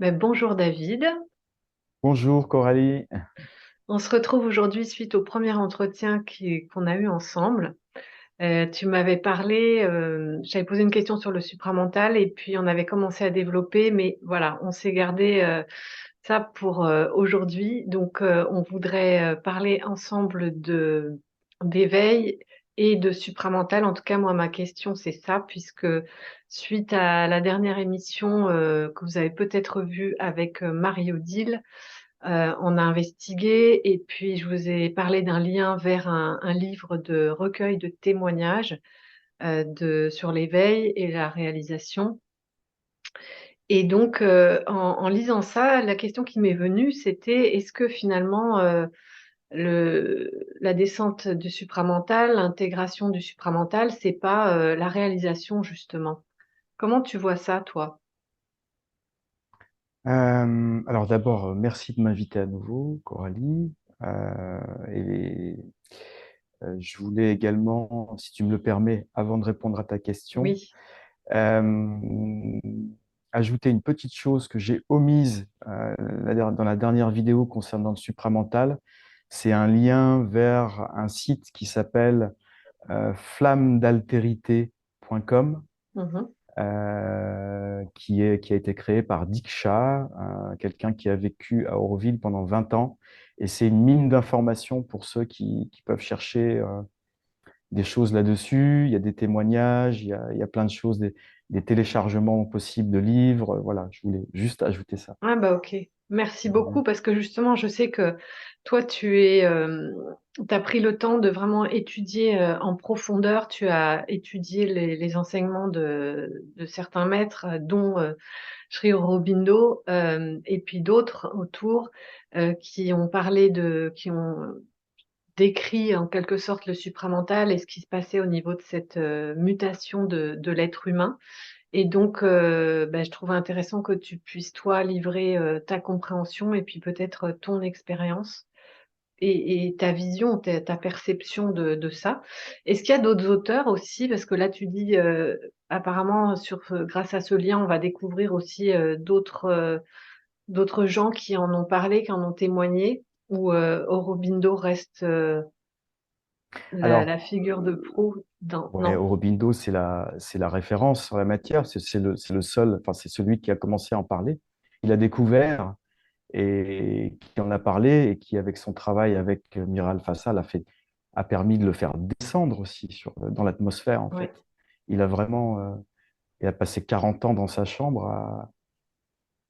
Bonjour David. Bonjour Coralie. On se retrouve aujourd'hui suite au premier entretien qu'on a eu ensemble. Tu m'avais parlé, j'avais posé une question sur le supramental et puis on avait commencé à développer, mais voilà, on s'est gardé ça pour aujourd'hui. Donc on voudrait parler ensemble de d'éveil et de supramental. En tout cas, moi, ma question, c'est ça, puisque suite à la dernière émission que vous avez peut-être vue avec Marie-Odile, on a investigué et puis je vous ai parlé d'un lien vers un livre de recueil de témoignages sur l'éveil et la réalisation. Et donc, en lisant ça, la question qui m'est venue, c'était est-ce que finalement la descente du supramental, l'intégration du supramental, c'est pas la réalisation justement? Comment tu vois ça, toi? Alors d'abord, merci de m'inviter à nouveau, Coralie. Et je voulais également, si tu me le permets, avant de répondre à ta question, Oui. euh, ajouter une petite chose que j'ai omise dans la dernière vidéo concernant le supramental. C'est un lien vers un site qui s'appelle flammedaltérité.com. Mhm. Qui a été créé par Dick Shah, quelqu'un qui a vécu à Auroville pendant 20 ans. Et c'est une mine d'informations pour ceux qui peuvent chercher des choses là-dessus. Il y a des témoignages, il y a plein de choses, des téléchargements possibles de livres. Voilà, je voulais juste ajouter ça. Ah bah ok, merci beaucoup parce que justement je sais que toi t'as pris le temps de vraiment étudier en profondeur, tu as étudié les enseignements de certains maîtres dont Sri Aurobindo et puis d'autres autour qui ont décrit en quelque sorte le supramental et ce qui se passait au niveau de cette mutation de l'être humain. Et donc, je trouvais intéressant que tu puisses, toi, livrer ta compréhension et puis peut-être ton expérience et ta vision, ta perception de ça. Est-ce qu'il y a d'autres auteurs aussi? Parce que là, tu dis, apparemment, grâce à ce lien, on va découvrir aussi d'autres gens qui en ont parlé, qui en ont témoigné, ou Aurobindo reste Alors, la figure de proue ouais, Non? Aurobindo, c'est la référence sur la matière. C'est le seul, enfin, c'est celui qui a commencé à en parler. Il a découvert et qui en a parlé et qui, avec son travail avec Miral Fassal, a permis de le faire descendre aussi dans l'atmosphère, en Ouais. fait. Il a passé 40 ans dans sa chambre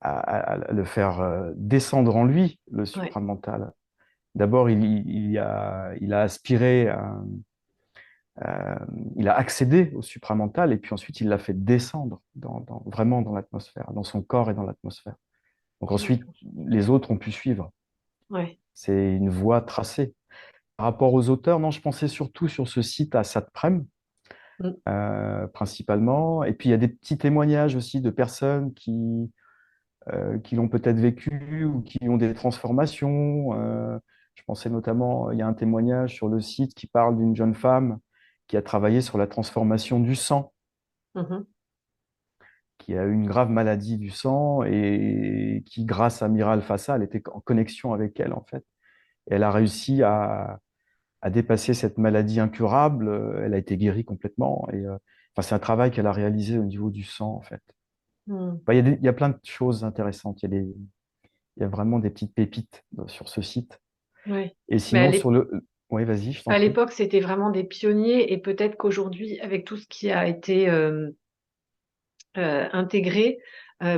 à le faire descendre en lui, le Ouais. supramental. D'abord, il a aspiré, euh, il a accédé au supramental et puis ensuite il l'a fait descendre vraiment dans l'atmosphère, dans son corps et dans l'atmosphère. Donc ensuite, D'accord. les autres ont pu suivre. Ouais. C'est une voie tracée. Par rapport aux auteurs, non, je pensais surtout sur ce site à Satprem, Mm. principalement. Et puis, il y a des petits témoignages aussi de personnes qui l'ont peut-être vécu ou qui ont des transformations. Je pensais notamment, il y a un témoignage sur le site qui parle d'une jeune femme qui a travaillé sur la transformation du sang, Mhm. qui a eu une grave maladie du sang et qui, grâce à Mira Alfassa, elle était en connexion avec elle, en fait. Et elle a réussi à dépasser cette maladie incurable. Elle a été guérie complètement. Enfin, c'est un travail qu'elle a réalisé au niveau du sang, en fait. Mm. Enfin, il y a plein de choses intéressantes. Il y a vraiment des petites pépites sur ce site. Ouais. Et Mais sinon, Oui, vas-y, je t'en à prie. l'époque, c'était vraiment des pionniers et peut-être qu'aujourd'hui, avec tout ce qui a été intégré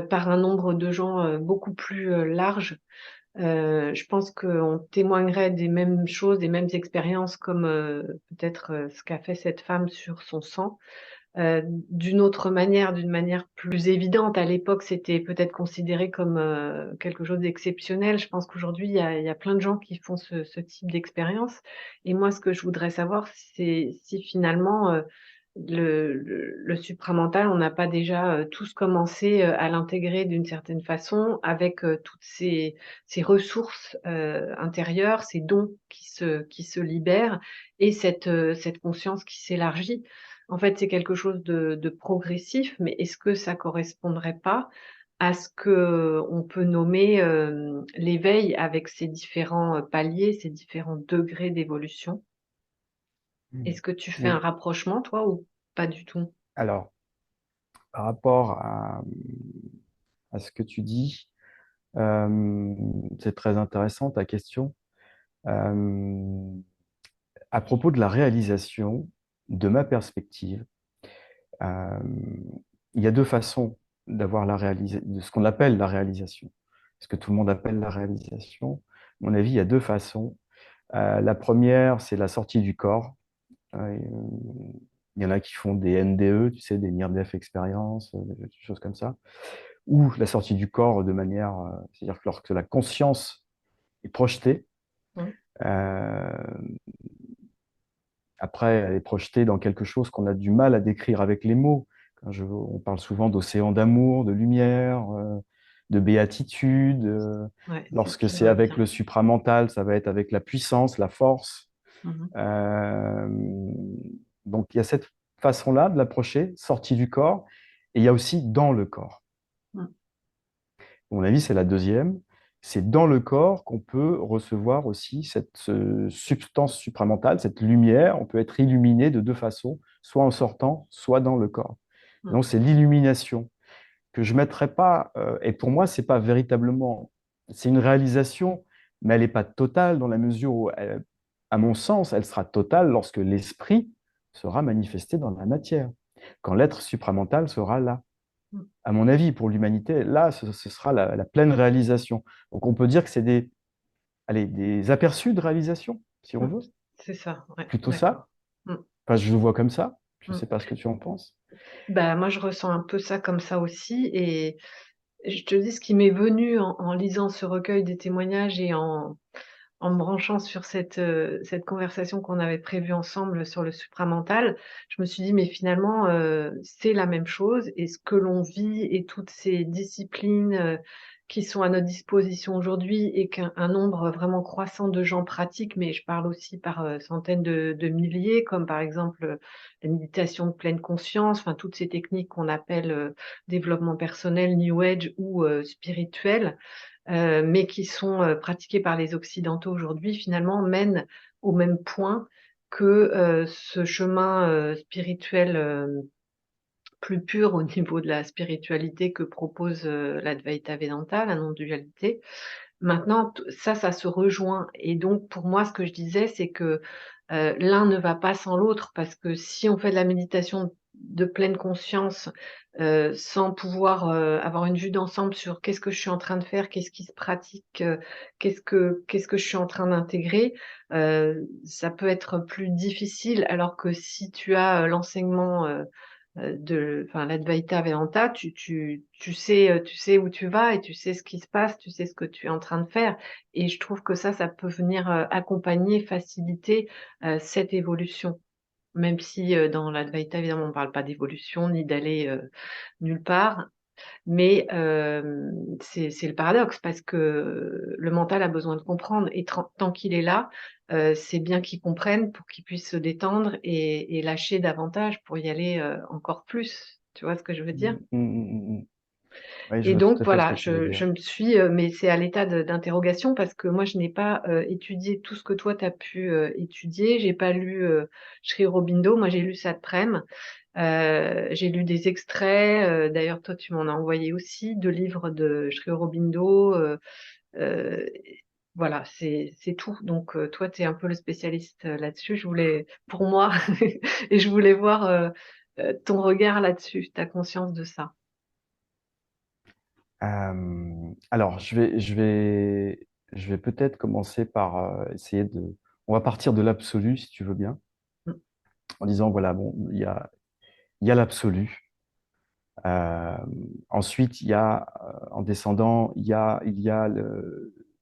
par un nombre de gens beaucoup plus large, je pense qu'on témoignerait des mêmes choses, des mêmes expériences comme peut-être ce qu'a fait cette femme sur son sang. D'une autre manière, d'une manière plus évidente. À l'époque, c'était peut-être considéré comme quelque chose d'exceptionnel. Je pense qu'aujourd'hui, il y a plein de gens qui font ce type d'expérience. Et moi, ce que je voudrais savoir, c'est si finalement, le supramental, on n'a pas déjà tous commencé à l'intégrer d'une certaine façon avec toutes ces ressources intérieures, ces dons qui se libèrent et cette conscience qui s'élargit. En fait, c'est quelque chose de progressif, mais est-ce que ça correspondrait pas à ce que on peut nommer l'éveil avec ses différents paliers, ses différents degrés d'évolution. Mm. Est-ce que tu fais un Oui. rapprochement, toi, ou pas du tout? Alors, par rapport à ce que tu dis, c'est très intéressant ta question. Euh, à propos de la réalisation, de ma perspective, euh, il y a deux façons d'avoir de ce qu'on appelle la réalisation. Ce que tout le monde appelle la réalisation. À mon avis, il y a deux façons. La première, c'est la sortie du corps. Euh, il y en a qui font des NDE, tu sais, des near-death experiences, des choses comme ça. Ou la sortie du corps de manière, c'est-à-dire que lorsque la conscience est projetée, Mmh. euh, après, elle est projetée dans quelque chose qu'on a du mal à décrire avec les mots. On parle souvent d'océan d'amour, de lumière, de béatitude. Ouais, c'est ce Lorsque qui me c'est avec revient. le supramental, ça va être avec la puissance, la force. Mmh. Euh, donc, il y a cette façon-là de l'approcher, sortie du corps, et il y a aussi dans le corps. Mmh. À mon avis, c'est la deuxième. C'est dans le corps qu'on peut recevoir aussi cette substance supramentale, cette lumière. On peut être illuminé de deux façons, soit en sortant, soit dans le corps. Mmh. Donc, c'est l'illumination que je ne mettrais pas, et pour moi, c'est pas véritablement, c'est une réalisation, mais elle n'est pas totale dans la mesure où, à mon sens, elle sera totale lorsque l'esprit sera manifesté dans la matière, quand l'être supramental sera là. Mmh. À mon avis, pour l'humanité, là, ce sera la pleine réalisation. Donc, on peut dire que c'est allez, des aperçus de réalisation, si on Mmh. veut. C'est ça, ouais, Plutôt d'accord. ça. Mmh. Enfin, je le vois comme ça. Je ne Mmh. sais pas ce que tu en penses. Bah, moi, je ressens un peu ça comme ça aussi, et je te dis ce qui m'est venu en lisant ce recueil des témoignages et en me branchant sur cette conversation qu'on avait prévue ensemble sur le supramental. Je me suis dit: «Mais finalement, c'est la même chose, et ce que l'on vit et toutes ces disciplines, qui sont à notre disposition aujourd'hui et qu'un nombre vraiment croissant de gens pratiquent», mais je parle aussi par, centaines de milliers, comme par exemple, la méditation de pleine conscience, enfin toutes ces techniques qu'on appelle, développement personnel, New Age ou, spirituelles, mais qui sont, pratiquées par les occidentaux aujourd'hui, finalement mènent au même point que, ce chemin, spirituel, plus pur au niveau de la spiritualité que propose, l'Advaita Vedanta, la non-dualité. Maintenant, ça se rejoint, et donc pour moi, ce que je disais, c'est que, l'un ne va pas sans l'autre, parce que si on fait de la méditation de pleine conscience, sans pouvoir, avoir une vue d'ensemble sur qu'est-ce que je suis en train de faire, qu'est-ce qui se pratique, qu'est-ce que je suis en train d'intégrer, ça peut être plus difficile. Alors que si tu as, l'enseignement, de enfin l'Advaita Vedanta, tu sais où tu vas et tu sais ce qui se passe, tu sais ce que tu es en train de faire, et je trouve que ça peut venir, accompagner, faciliter, cette évolution. Même si, dans l'Advaita, évidemment, on ne parle pas d'évolution ni d'aller, nulle part, mais c'est le paradoxe, parce que le mental a besoin de comprendre, et tant qu'il est là, c'est bien qu'il comprenne pour qu'il puisse se détendre et lâcher davantage pour y aller, encore plus. Tu vois ce que je veux dire? Mm, mm, mm, mm. Oui, je Et vois tout donc à fait ce que voilà, tu veux je dire. me suis, mais c'est à l'état d'interrogation, parce que moi je n'ai pas, étudié tout ce que toi tu as pu, étudier. J'ai pas lu, Sri Aurobindo. Moi j'ai lu Satprem. J'ai lu des extraits, d'ailleurs toi tu m'en as envoyé aussi, de livres de Sri Aurobindo, heu, voilà, c'est tout. Donc toi tu es un peu le spécialiste, là-dessus. Je voulais pour moi et je voulais voir, ton regard là-dessus, ta conscience de ça. Alors, je vais peut-être commencer par essayer de. On va partir de l'absolu, si tu veux bien, Mmh. en disant voilà, bon, il y a l'absolu. Euh, Ensuite, il y a, en descendant, il y a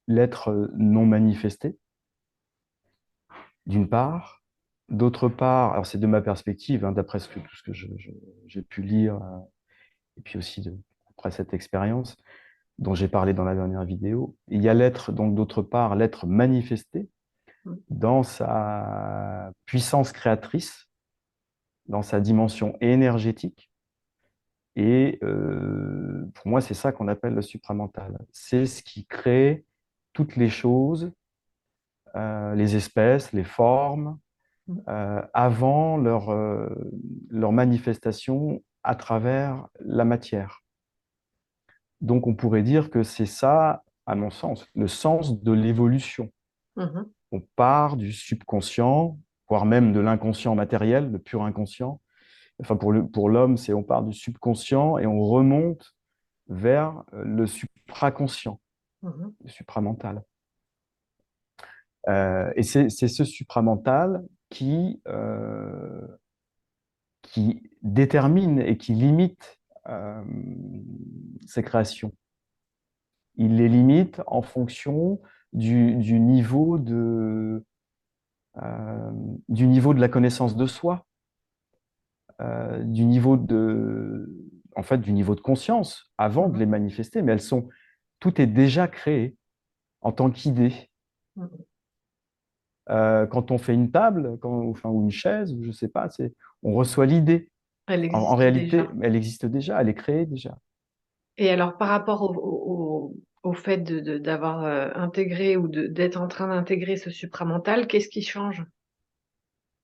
l'être non manifesté, d'une part. D'autre part, alors c'est de ma perspective, hein, d'après tout ce que j'ai pu lire, et puis aussi après cette expérience dont j'ai parlé dans la dernière vidéo. Il y a l'être, donc d'autre part, l'être manifesté Mmh. dans sa puissance créatrice, dans sa dimension énergétique. Et pour moi, c'est ça qu'on appelle le supramental. C'est ce qui crée toutes les choses, les espèces, les formes, Mhm. avant leur manifestation à travers la matière. Donc, on pourrait dire que c'est ça, à mon sens, le sens de l'évolution. Mhm. On part du subconscient, voire même de l'inconscient matériel, le pur inconscient. Enfin, pour l'homme, c'est on part du subconscient et on remonte vers le supraconscient, Mhm. le supramental. Et c'est ce supramental qui détermine et qui limite euh, ces créations. Il les limite en fonction du niveau euh, du niveau de la connaissance de soi, du niveau en fait, du niveau de conscience avant de Mhm. les manifester, mais tout est déjà créé en tant qu'idée. Mhm. Quand on fait une table, enfin, ou une chaise, je sais pas, on reçoit l'idée. Elle En existe réalité, déjà. elle existe déjà, elle est créée déjà. Et alors, par rapport au fait d'avoir intégré ou d'être en train d'intégrer ce supramental, qu'est-ce qui change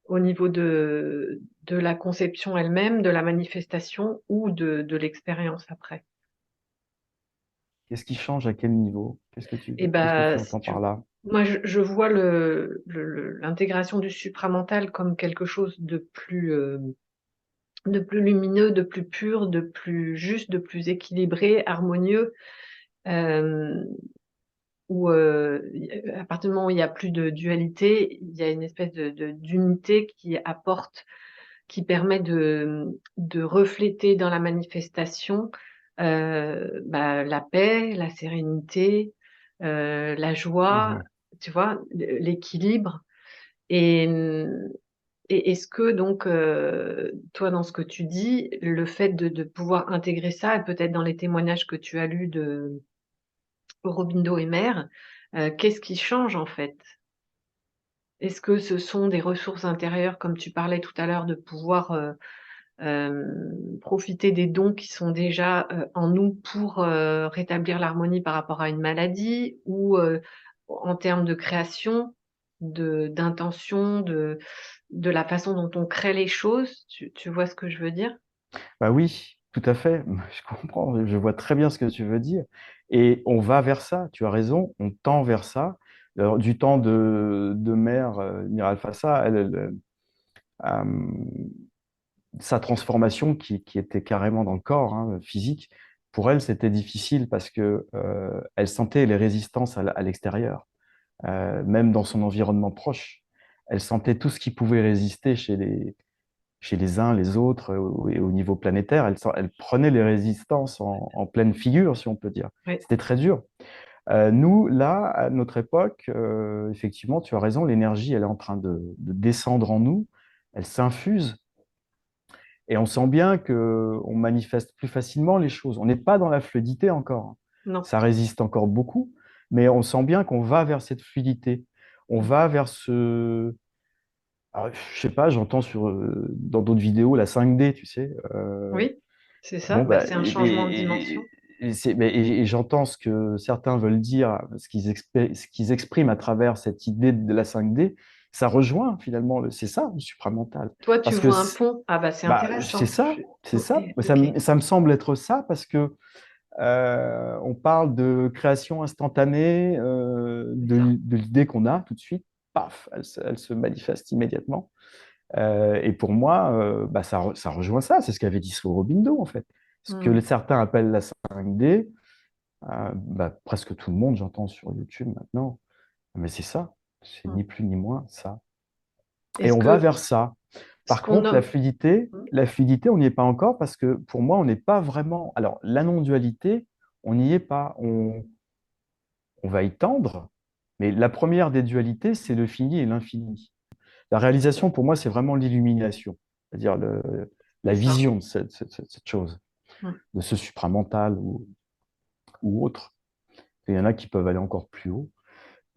au niveau de la conception elle-même, de la manifestation ou de l'expérience après? Qu'est-ce qui change à quel niveau? Et Qu'est-ce que tu ben, entends par là? moi, je vois l'intégration du supramental comme quelque chose de plus lumineux, de plus pur, de plus juste, de plus équilibré, harmonieux, euh, où à partir du moment où il n'y a plus de dualité, il y a une espèce d'unité qui apporte, qui permet de refléter dans la manifestation la paix, la sérénité, la joie, Mhm. tu vois, l'équilibre. Et, et est-ce que donc, toi, dans ce que tu dis, le fait de pouvoir intégrer ça, et peut-être dans les témoignages que tu as lus de Aurobindo et Mère, qu'est-ce qui change en fait? Est-ce que ce sont des ressources intérieures, comme tu parlais tout à l'heure, de pouvoir profiter des dons qui sont déjà en nous pour rétablir l'harmonie par rapport à une maladie, ou en termes de création, d'intention, de la façon dont on crée les choses? Tu vois ce que je veux dire? Bah oui, tout à fait. Je comprends, je vois très bien ce que tu veux dire. Et on va vers ça, tu as raison, on tend vers ça. Alors, du temps de mère Miral Fassa, euh, sa transformation qui était carrément dans le corps, hein, physique, pour elle, c'était difficile parce que elle sentait les résistances à l'extérieur, même dans son environnement proche. Elle sentait tout ce qui pouvait résister chez les uns, les autres, et au niveau planétaire. Elle prenait les résistances en pleine figure, si on peut dire. Oui. C'était très dur. Nous, là, à notre époque, effectivement, tu as raison, l'énergie, elle est en train de descendre en nous, elle s'infuse, et on sent bien qu'on manifeste plus facilement les choses. On n'est pas dans la fluidité encore. Non. Ça résiste encore beaucoup, mais on sent bien qu'on va vers cette fluidité. On Mm. va vers ce... Alors, je sais pas, j'entends dans d'autres vidéos la 5D, tu sais. Oui, c'est ça. Bon, Bah, bah, c'est un changement de dimension. et j'entends ce que certains veulent dire, ce qu'ils expriment à travers cette idée de la 5D. Ça rejoint finalement, c'est ça, le supramental. Toi, tu Parce que vois un pont. Ah bah c'est c'est intéressant. ça, c'est Ok, ça. ok. Ça me semble être ça parce que on parle de création instantanée, C'est ça. de l'idée qu'on a tout de suite. Paf, elle se manifeste immédiatement. Et pour moi, bah, ça rejoint ça. C'est ce qu'avait dit Aurobindo, en fait. Ce que Mm. certains appellent la 5D, bah, presque tout le monde, j'entends sur YouTube maintenant. Mais c'est ça. C'est Mm. ni plus ni moins ça. Et Est-ce on va que vers ça. ce Par qu'on contre, nomme. la fluidité, on n'y est pas encore parce que pour moi, on n'est pas vraiment. Alors, la non-dualité, on n'y est pas. On va y tendre. Mais la première des dualités, c'est le fini et l'infini. La réalisation, pour moi, c'est vraiment l'illumination, c'est-à-dire C'est la ça. vision de cette chose, Mm. de ce supramental ou autre. Il y en a qui peuvent aller encore plus haut.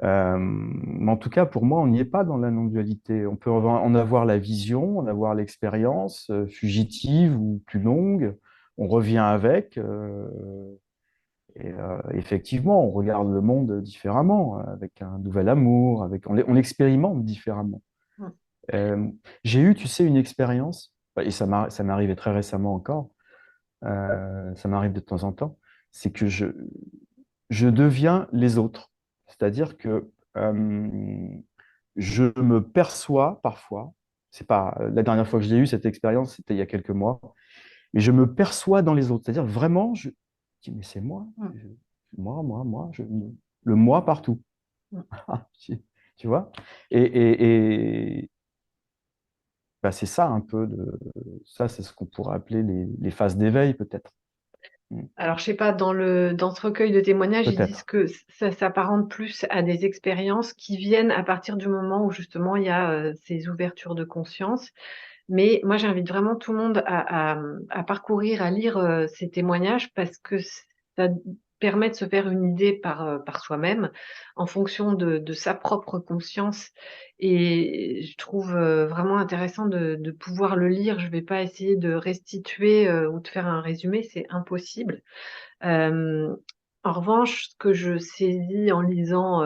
Mais en tout cas, pour moi, on n'y est pas dans la non-dualité. On peut en avoir la vision, en avoir l'expérience fugitive ou plus longue. on revient avec. Effectivement, on regarde le monde différemment, avec un nouvel amour, on l'expérimente différemment. Mm. Euh, j'ai eu, tu sais, une expérience, et ça m'est arrivé très récemment encore, ça m'arrive de temps en temps, c'est que je deviens les autres. C'est-à-dire que je me perçois parfois, c'est pas la dernière fois que je l'ai eu, cette expérience, c'était il y a quelques mois, mais je me perçois dans les autres. C'est-à-dire vraiment, je dis, mais c'est moi, Mm. moi, le moi partout. Mm. Tu vois? Et bah, c'est ça un peu, ça c'est ce qu'on pourrait appeler les phases d'éveil peut-être. Mm. Alors, je sais pas, dans ce recueil de témoignages, ils disent Peut-être. que ça s'apparente plus à des expériences qui viennent à partir du moment où justement il y a ces ouvertures de conscience. Mais moi, j'invite vraiment tout le monde à parcourir, à lire ces témoignages parce que ça permet de se faire une idée par soi-même en fonction de sa propre conscience. Et je trouve vraiment intéressant de pouvoir le lire. Je vais pas essayer de restituer ou de faire un résumé, c'est impossible. Euh, En revanche, ce que je saisis en lisant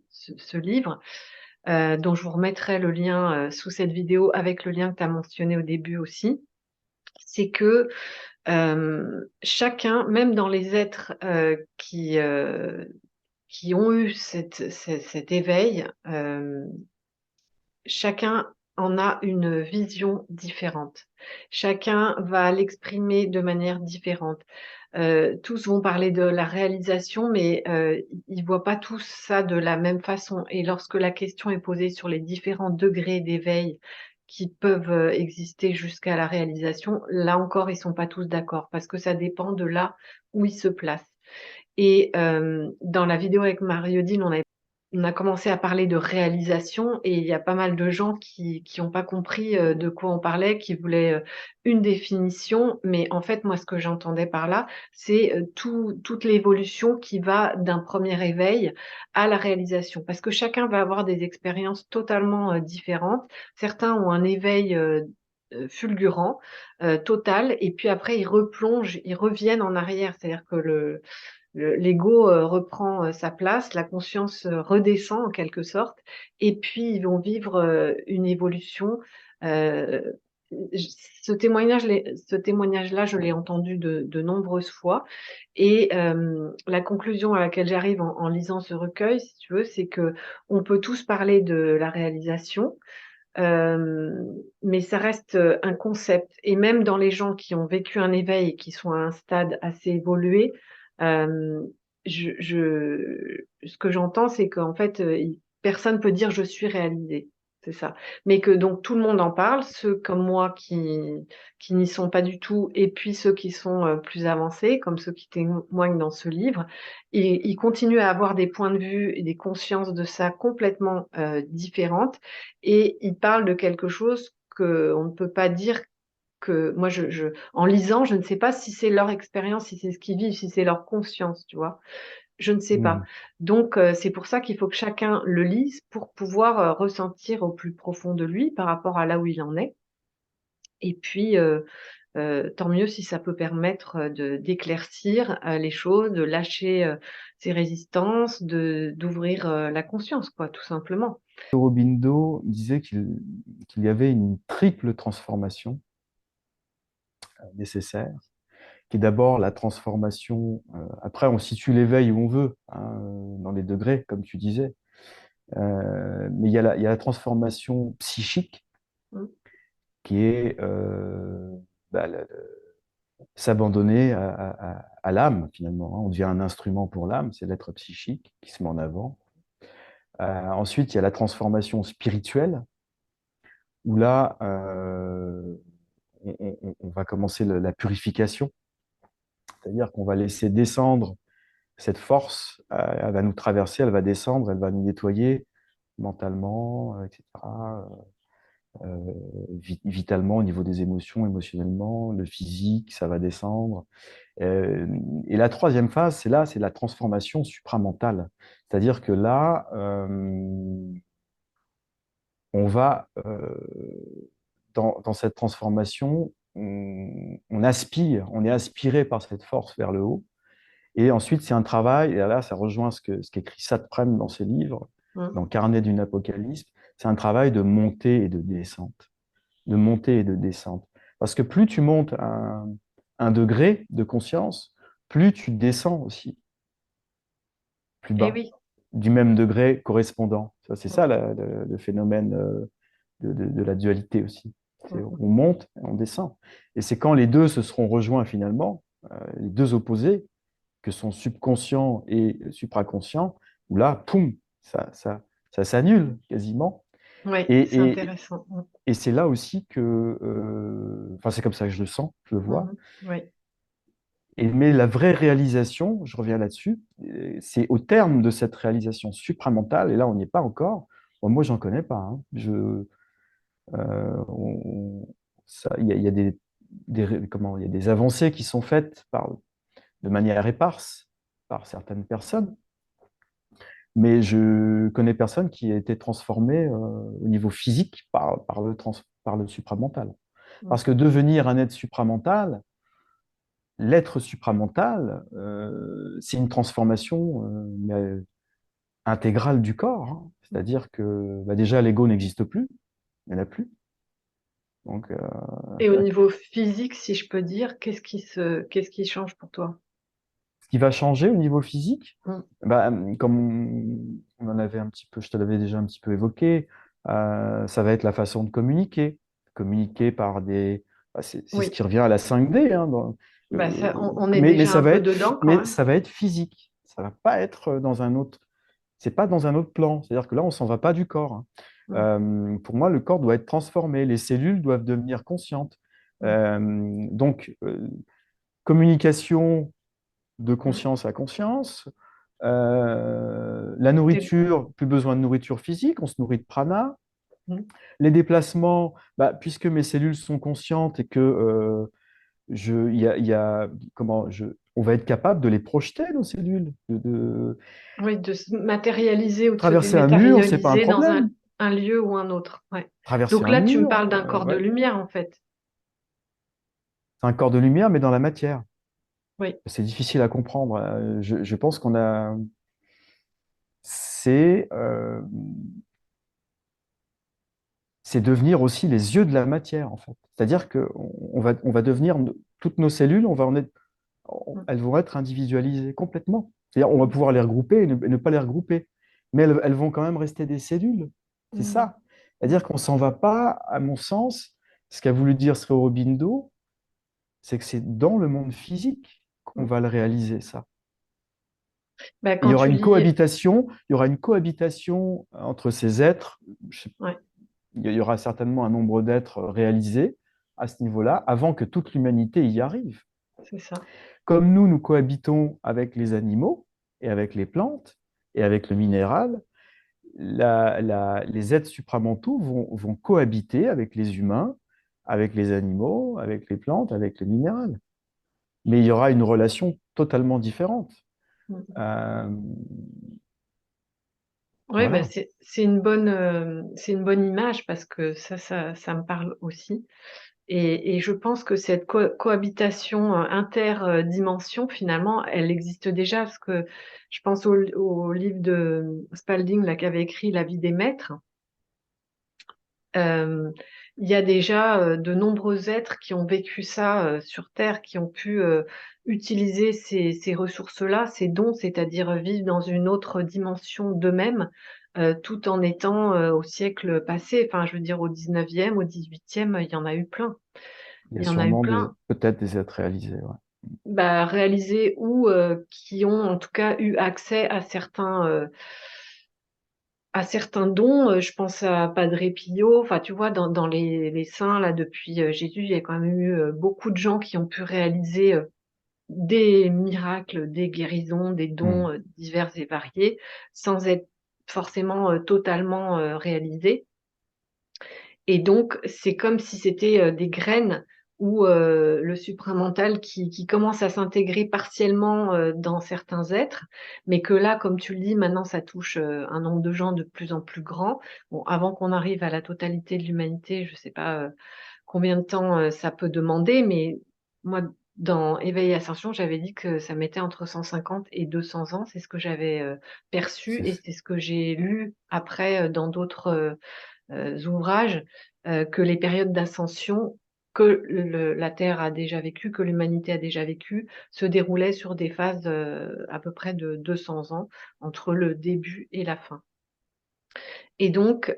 ce livre, dont je vous remettrai le lien sous cette vidéo avec le lien que tu as mentionné au début aussi, c'est que chacun, même dans les êtres qui ont eu cet éveil, chacun en a une vision différente. Chacun va l'exprimer de manière différente. Tous vont parler de la réalisation, mais ils voient pas tous ça de la même façon. Et lorsque la question est posée sur les différents degrés d'éveil qui peuvent exister jusqu'à la réalisation, là encore, ils sont pas tous d'accord parce que ça dépend de là où ils se placent. Et dans la vidéo avec Marie-Odile, on a commencé à parler de réalisation et il y a pas mal de gens qui ont pas compris de quoi on parlait, qui voulaient une définition. Mais en fait, moi, ce que j'entendais par là, c'est toute l'évolution qui va d'un premier éveil à la réalisation. Parce que chacun va avoir des expériences totalement différentes. Certains ont un éveil fulgurant, total, et puis après, ils replongent, ils reviennent en arrière. C'est-à-dire que l'ego reprend sa place, la conscience redescend en quelque sorte, et puis ils vont vivre une évolution. Euh, ce témoignage-là, je l'ai entendu de nombreuses fois, et la conclusion à laquelle j'arrive en lisant ce recueil, si tu veux, c'est que on peut tous parler de la réalisation, euh, mais ça reste un concept. Et même dans les gens qui ont vécu un éveil et qui sont à un stade assez évolué, euh, ce que j'entends, c'est qu'en fait, personne peut dire je suis réalisé. C'est ça. Mais que donc tout le monde en parle, ceux comme moi qui n'y sont pas du tout, et puis ceux qui sont plus avancés, comme ceux qui témoignent dans ce livre, ils continuent à avoir des points de vue et des consciences de ça complètement différentes et ils parlent de quelque chose qu'on ne peut pas dire que moi en lisant, je ne sais pas si c'est leur expérience, si c'est ce qu'ils vivent, si c'est leur conscience, tu vois. Je ne sais pas. Mm. Donc c'est pour ça qu'il faut que chacun le lise pour pouvoir ressentir au plus profond de lui par rapport à là où il en est. Et puis tant mieux si ça peut permettre de d'éclaircir les choses, de lâcher ses résistances, de d'ouvrir la conscience, quoi, tout simplement. Aurobindo disait qu'il y avait une triple transformation nécessaire, qui est d'abord la transformation, après on situe l'éveil où on veut, hein, dans les degrés, comme tu disais. Mais il y a la transformation psychique Mm. qui est bah, s'abandonner à l'âme, finalement, hein. On devient un instrument pour l'âme, c'est l'être psychique qui se met en avant. Ensuite, il y a la transformation spirituelle, où là, on va commencer la purification, c'est-à-dire qu'on va laisser descendre cette force, elle va nous traverser, elle va descendre, elle va nous nettoyer mentalement, etc., vitalement au niveau des émotions, émotionnellement, le physique, ça va descendre. Euh, et la troisième phase, c'est là, c'est la transformation supramentale. C'est-à-dire que là, on va, dans cette transformation, on aspire, on est aspiré par cette force vers le haut. Et ensuite, c'est un travail, et là, ça rejoint ce qu'écrit Satprem dans ses livres, Mm. dans Carnet d'une apocalypse, c'est un travail de montée et de descente. De montée et de descente. Parce que plus tu montes un degré de conscience, plus tu descends aussi, plus Et bas, oui. du même degré correspondant. C'est Mm, ça le phénomène de la dualité aussi. mm, mm. On monte et on descend. Et c'est quand les deux se seront rejoints finalement, les deux opposés, que sont subconscient et supraconscient, où là, poum, ça s'annule quasiment. Oui, c'est Et, et, intéressant. Mm, et c'est là aussi que, enfin, c'est comme ça que je le sens, je le vois. mhm. Oui. Mais la vraie réalisation, je reviens là-dessus, c'est au terme de cette réalisation supramentale, et là, on n'y est pas encore. Bon, moi, j'en connais pas, hein. On- il y a comment, il y a des avancées qui sont faites de manière éparse par certaines personnes, mais je connais personne qui a été transformé au niveau physique par le supramental. Mm. Parce que devenir un être supramental, l'être supramental, c'est une transformation intégrale du corps, hein. C'est-à-dire que bah, déjà, l'ego n'existe plus, il n'y en a plus. Donc, Et au niveau physique, si je peux dire, qu'est-ce qui change pour toi? ce qui va changer au niveau physique, Mm. bah, comme on en avait un petit peu, je te l'avais déjà un petit peu évoqué, ça va être la façon de communiquer. Communiquer par des. Bah, c'est ce Oui, qui revient à la 5D, hein, bah ça, on est mais déjà ça un va peu être, dedans quand mais même. ça va être physique. Ça va pas être dans un autre. C'est pas dans un autre plan. C'est-à-dire que là, on s'en va pas du corps, hein. Mm, Pour moi, le corps doit être transformé. Les cellules doivent devenir conscientes. mm, Donc, communication de mm. conscience à conscience. La Et- nourriture, plus besoin de nourriture physique, on se nourrit de prana. mm. Les déplacements, bah, puisque mes cellules sont conscientes et que il y a, on va être capable de les projeter, nos cellules, Oui, de se matérialiser ou de se traverser un mur, c'est pas un dématérialiser dans problème. un lieu ou un autre. Ouais. Traverser Donc un là, tu me mur, parles d'un corps de ouais. lumière, en fait. C'est un corps de lumière, mais dans la matière. Oui. C'est difficile à comprendre. Je pense qu'on a. C'est c'est devenir aussi les yeux de la matière, en fait. C'est-à-dire on va devenir, toutes nos cellules, Mm, elles vont être individualisées complètement. C'est-à-dire on va mm, pouvoir les regrouper et ne pas les regrouper. Mais elles vont quand même rester des cellules. C'est mm, ça. mm, C'est-à-dire qu'on s'en va pas, à mon sens, ce qu'a voulu dire Sri Aurobindo, c'est que c'est dans le monde physique qu'on mm. va le réaliser, ça. Bah, Et il y quand aura tu une lis, cohabitation, il y aura une cohabitation entre ces êtres. ouais, Il y aura certainement un nombre d'êtres réalisés à ce niveau-là avant que toute l'humanité y arrive. c'est ça. Comme nous cohabitons avec les animaux et avec les plantes et avec le minéral, les êtres supramentaux vont cohabiter avec les humains, avec les animaux, avec les plantes, avec le minéral. Mais il y aura une relation totalement différente. Mm. Euh, Oui, bah, voilà. c'est une bonne image parce que ça me parle aussi. Et je pense que cette cohabitation interdimension, finalement, elle existe déjà parce que je pense au livre de Spalding là, qui avait écrit La vie des maîtres. Euh, il y a déjà de nombreux êtres qui ont vécu ça sur Terre, qui ont pu utiliser ces ressources-là, ces dons, c'est-à-dire vivre dans une autre dimension d'eux-mêmes, tout en étant au siècle passé. Enfin, je veux dire, au 19e, au 18e, il y en a eu plein. Il y a Il y en a eu sûrement plein. peut-être des êtres réalisés. Ouais. Bah, réalisés ou qui ont en tout cas eu accès à certains dons. Je pense à Padre Pio. Enfin, tu vois, dans les saints là depuis Jésus, il y a quand même eu beaucoup de gens qui ont pu réaliser des miracles, des guérisons, des Hmm. dons divers et variés, sans être forcément totalement réalisés. Et donc, c'est comme si c'était des graines ou le supramental qui commence à s'intégrer partiellement dans certains êtres, mais que là, comme tu le dis, maintenant, ça touche un nombre de gens de plus en plus grand. Bon, avant qu'on arrive à la totalité de l'humanité, je sais pas combien de temps ça peut demander, mais moi, dans Éveil et Ascension, j'avais dit que ça mettait entre 150 et 200 ans. C'est ce que j'avais perçu et C'est c'est ce que j'ai lu après dans d'autres ouvrages, que les périodes d'ascension que la Terre a déjà vécues, que l'humanité a déjà vécues, se déroulaient sur des phases à peu près de 200 ans entre le début et la fin. Et donc,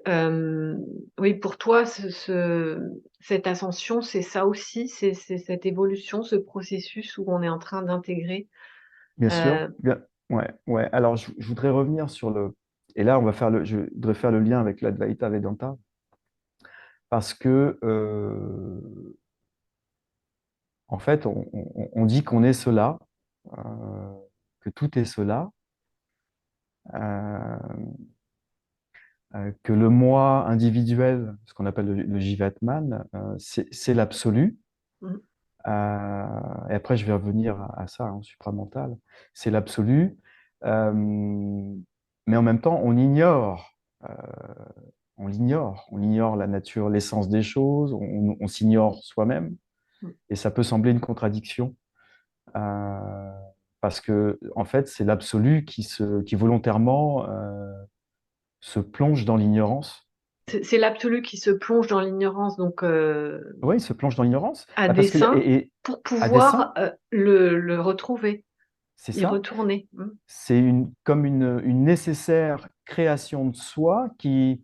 oui, pour toi, cette ascension, c'est ça aussi, c'est cette évolution, ce processus où on est en train d'intégrer. bien sûr. euh, Bien. Ouais, ouais. Alors, je voudrais revenir sur le. Et là, je voudrais faire le lien avec l'Advaita Vedanta, parce que, en fait, on dit qu'on est cela, euh, que tout est cela, euh, que le moi individuel, ce qu'on appelle le Jivatman, c'est l'absolu. mm, Et après, je vais revenir à ça, en supramental. C'est l'absolu. Euh, mais en même temps, euh, on ignore la nature, l'essence des choses, on s'ignore soi-même. mm. Et ça peut sembler une contradiction, euh, parce que, en fait, c'est l'absolu qui volontairement se plonge dans l'ignorance. C'est l'absolu qui se plonge dans l'ignorance, donc Oui, il se plonge dans l'ignorance. à Bah, parce que, dessein, et pour à pouvoir dessein, le retrouver, c'est y ça. retourner. C'est comme une nécessaire création de soi qui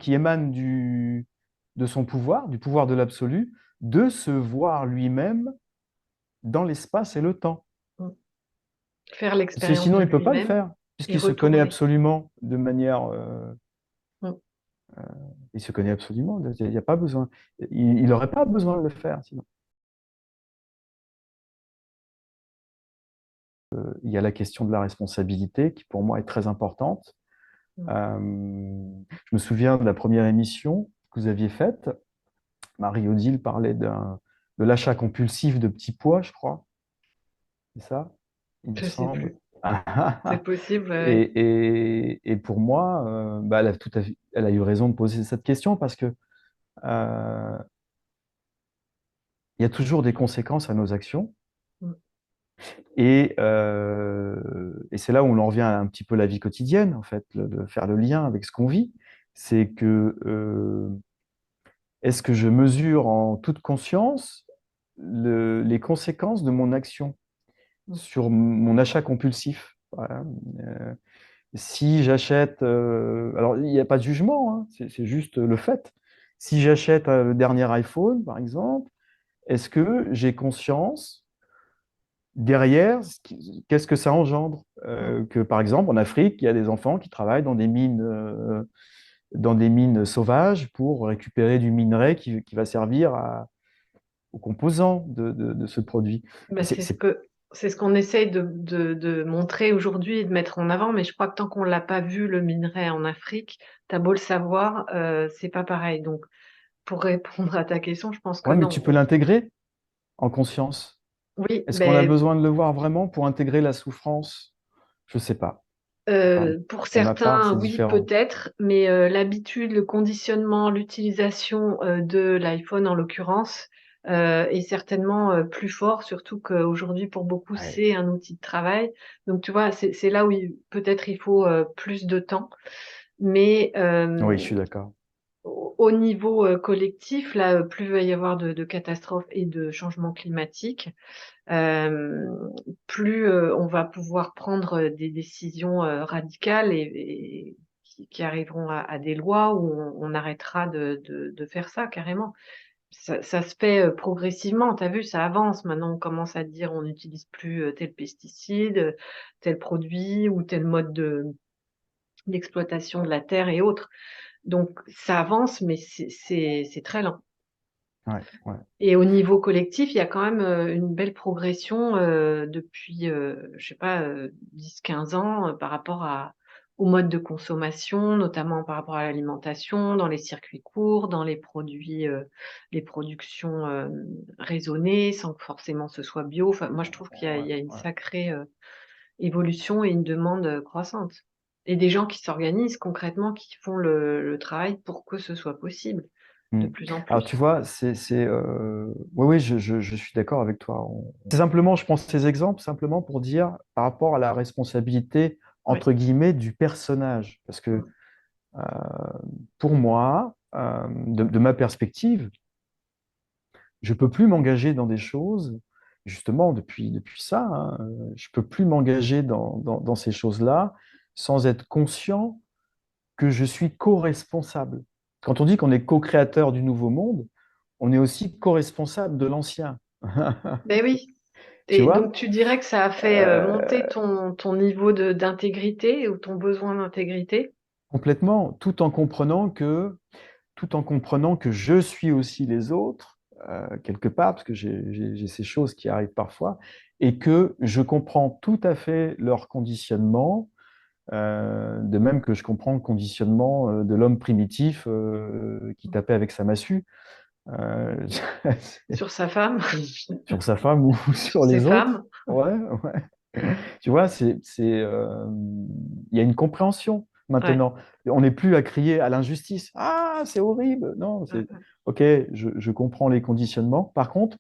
émane de son pouvoir, du pouvoir de l'absolu, de se voir lui-même dans l'espace et le temps. Mm. Faire Parce que l'expérience sinon, de il ne peut pas le lui-même faire, et puisqu'il se connaît retourner. absolument de manière. Mm. Il se connaît absolument, il n'y a pas besoin. Il n'aurait pas besoin de le faire, sinon. Il y a la question de la responsabilité, qui pour moi est très importante. Mm. Je me souviens de la première émission que vous aviez faite. Marie-Odile parlait de l'achat compulsif de petits pois, je crois. C'est ça, il me Je sais semble. plus. C'est possible, ouais. Et pour moi, bah, elle a eu raison de poser cette question parce que euh, il y a toujours des conséquences à nos actions. Ouais. Mm. Et c'est là où on en revient à un petit peu la vie quotidienne, en fait, de faire le lien avec ce qu'on vit. C'est que est-ce que je mesure en toute conscience les conséquences de mon action Mm. sur mon achat compulsif? Voilà. Euh, Si j'achète, alors il n'y a pas de jugement, hein, c'est juste le fait. Si j'achète le dernier iPhone, par exemple, est-ce que j'ai conscience derrière qu'est-ce que ça engendre? Mm. Que par exemple en Afrique, il y a des enfants qui travaillent dans des mines sauvages pour récupérer du minerai qui va servir aux composants de ce produit. Ben, C'est c'est ce qu'on essaye de montrer aujourd'hui et de mettre en avant, mais je crois que tant qu'on l'a pas vu, le minerai en Afrique, t'as beau le savoir, c'est pas pareil. Donc, pour répondre à ta question, je pense que ouais, mais tu peux non. l'intégrer en conscience. Oui, Est-ce qu'on a ben, besoin de le voir vraiment pour intégrer la souffrance? Je sais pas. Enfin, pour pour ma part, certains, c'est oui, différent. peut-être, mais l'habitude, le conditionnement, l'utilisation de l'iPhone en l'occurrence est certainement plus fort, surtout qu'aujourd'hui, pour beaucoup, Ouais. c'est un outil de travail. Donc, tu vois, c'est là où peut-être il faut plus de temps. Mais Oui, je suis d'accord. au niveau collectif, là, plus il va y avoir de catastrophes et de changements climatiques, euh, plus on va pouvoir prendre des décisions radicales et qui arriveront à des lois où on arrêtera de faire ça carrément. Ça se fait progressivement, tu as vu, ça avance. Maintenant, on commence à dire on n'utilise plus tel pesticide, tel produit ou tel mode d'exploitation de la terre et autres. Donc, ça avance, mais c'est très lent. Ouais, ouais. Et au niveau collectif, il y a quand même une belle progression depuis, je sais pas, 10-15 ans par rapport au mode de consommation, notamment par rapport à l'alimentation, dans les circuits courts, dans les produits, les productions raisonnées, sans que forcément ce soit bio. Enfin, moi, je trouve il Ouais, y a une ouais. sacrée évolution et une demande croissante. Et des gens qui s'organisent concrètement, qui font le travail pour que ce soit possible. de Mm. plus en Alors, tu plus. vois, oui, oui, je suis d'accord avec toi. C'est simplement, je prends ces exemples simplement pour dire par rapport à la responsabilité, Oui. entre guillemets, du personnage. Parce que Mm. euh, pour moi, de ma perspective, je peux plus m'engager dans des choses, justement, depuis ça, hein, je peux plus m'engager dans ces choses-là sans être conscient que je suis co-responsable. Quand on dit qu'on est co-créateur du nouveau monde, on est aussi co-responsable de l'ancien. Ben oui. Tu Et vois? donc, tu dirais que ça a fait monter Euh, ton niveau d'intégrité ou ton besoin d'intégrité? Complètement, tout en comprenant que je suis aussi les autres, quelque part, parce que j'ai ces choses qui arrivent parfois, et que je comprends tout à fait leur conditionnement, de même que je comprends le conditionnement de l'homme primitif qui tapait avec sa massue. Euh, Sur sa femme, sur sa femme ou sur sur ses les autres. femmes. Ouais, ouais. Tu vois, il y a une compréhension Ouais. maintenant. On n'est plus à crier à l'injustice. Ah, c'est horrible. Non, c'est OK, je comprends les conditionnements. Par contre,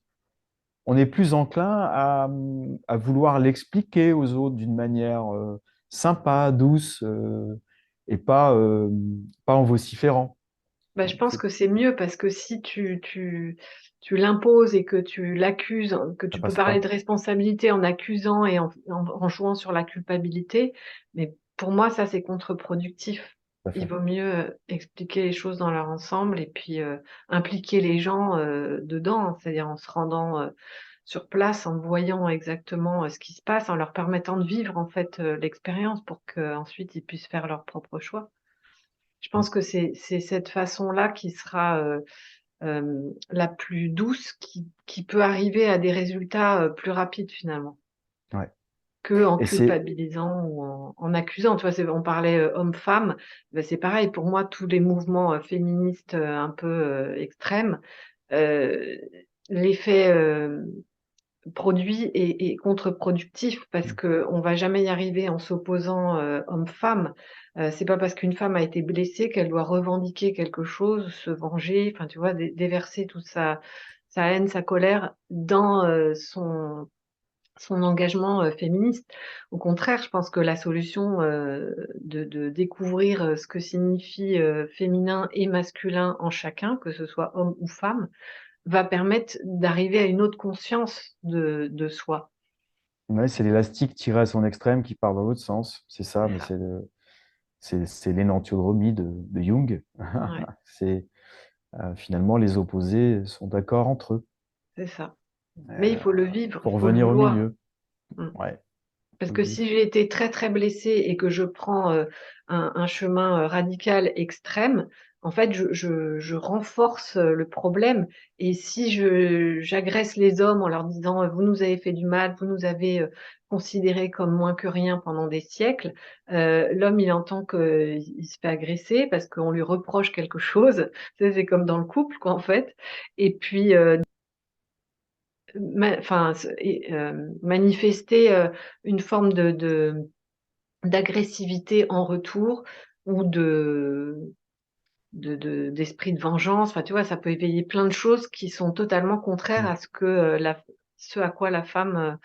on est plus enclin à vouloir l'expliquer aux autres d'une manière sympa, douce, et pas en vociférant. Bah, je pense que c'est mieux parce que si tu l'imposes et que tu l'accuses, que Ça tu peux passe parler pas. de responsabilité en accusant et en jouant sur la culpabilité, mais pour moi, ça, c'est contre-productif. Tout à Il fait. vaut mieux expliquer les choses dans leur ensemble et puis impliquer les gens dedans, hein, c'est-à-dire en se rendant sur place, en voyant exactement ce qui se passe, en leur permettant de vivre en fait l'expérience pour qu'ensuite ils puissent faire leur propre choix. Je pense que c'est cette façon-là qui sera, la plus douce, qui peut arriver à des résultats, plus rapides finalement, Ouais. qu'en Et c'est culpabilisant ou en accusant. Tu vois, on parlait, homme-femme, bah, c'est pareil pour moi tous les mouvements, féministes, un peu, extrêmes, heu, l'effet, produit est contre-productif parce qu'on va jamais y arriver en s'opposant, homme-femme. C'est pas parce qu'une femme a été blessée qu'elle doit revendiquer quelque chose, se venger, enfin, tu vois? Déverser toute sa haine, sa colère dans, son engagement, féministe. Au contraire, je pense que la solution, de découvrir, ce que signifie, féminin et masculin en chacun, que ce soit homme ou femme, va permettre d'arriver à une autre conscience de soi. ouais, c'est l'élastique tiré à son extrême qui part dans l'autre sens. C'est ça, C'est mais ça. c'est l'énantiodromie de Jung. Ouais, C'est finalement les opposés sont d'accord entre eux. c'est ça. Mais il Euh, faut le vivre, il pour faut le revenir au vouloir. milieu. Mmh. Ouais, Parce faut le que si vivre. j'ai été très, très blessée et que je prends, un chemin, radical extrême, en fait, je renforce, le problème et si j'agresse les hommes en leur disant: «Vous nous avez fait du mal, vous nous avez, considérés comme moins que rien pendant des siècles», l'homme, il entend qu'il se fait agresser parce qu'on lui reproche quelque chose. Tu sais, c'est comme dans le couple, quoi, en fait et puis, enfin, manifester, une forme d'agressivité en retour ou d'esprit de vengeance. Enfin, tu vois, ça peut éveiller plein de choses qui sont totalement contraires Mm, à ce à quoi la femme,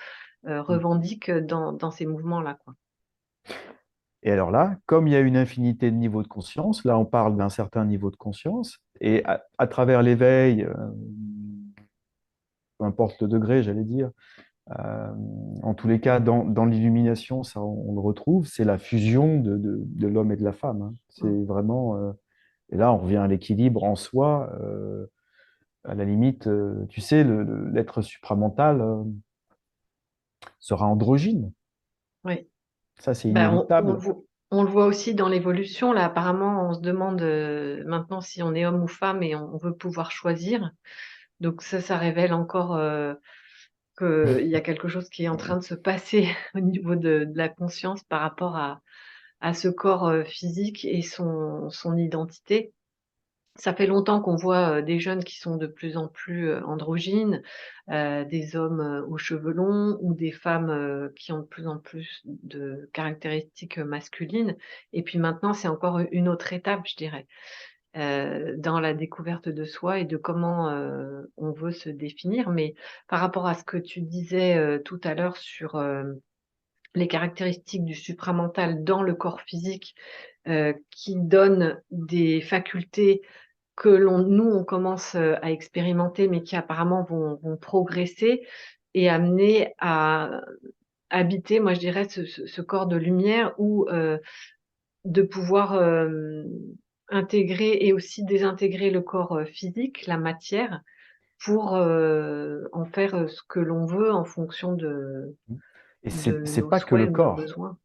mm. revendique dans ces mouvements-là, quoi. Et alors là, comme il y a une infinité de niveaux de conscience, là on parle d'un certain niveau de conscience, et à travers l'éveil, peu importe le degré, j'allais dire, euh, en tous les cas, dans l'illumination, ça on le retrouve, c'est la fusion de l'homme et de la femme, hein. Mmh. C'est vraiment, et là on revient à l'équilibre en soi. À la limite, tu sais, l'être supramental sera androgyne. Oui. Ça, c'est Bah, inéluctable. on le voit aussi dans l'évolution, là. Apparemment, on se demande, maintenant si on est homme ou femme et on veut pouvoir choisir. Donc ça révèle encore, qu'il y a quelque chose qui est en train de se passer au niveau de la conscience par rapport à ce corps, physique et son identité. Ça fait longtemps qu'on voit, des jeunes qui sont de plus en plus, androgynes, des hommes, aux cheveux longs ou des femmes, qui ont de plus en plus de caractéristiques, masculines et puis maintenant, c'est encore une autre étape, je dirais. dans la découverte de soi et de comment on veut se définir. Mais par rapport à ce que tu disais tout à l'heure sur les caractéristiques du supramental dans le corps physique qui donnent des facultés que nous, on commence à expérimenter, mais qui apparemment vont progresser et amener à habiter, moi je dirais, ce corps de lumière ou de pouvoir intégrer et aussi désintégrer le corps physique, la matière, pour en faire ce que l'on veut en fonction Et de c'est nos pas que souhaits le ou de nos corps. besoins.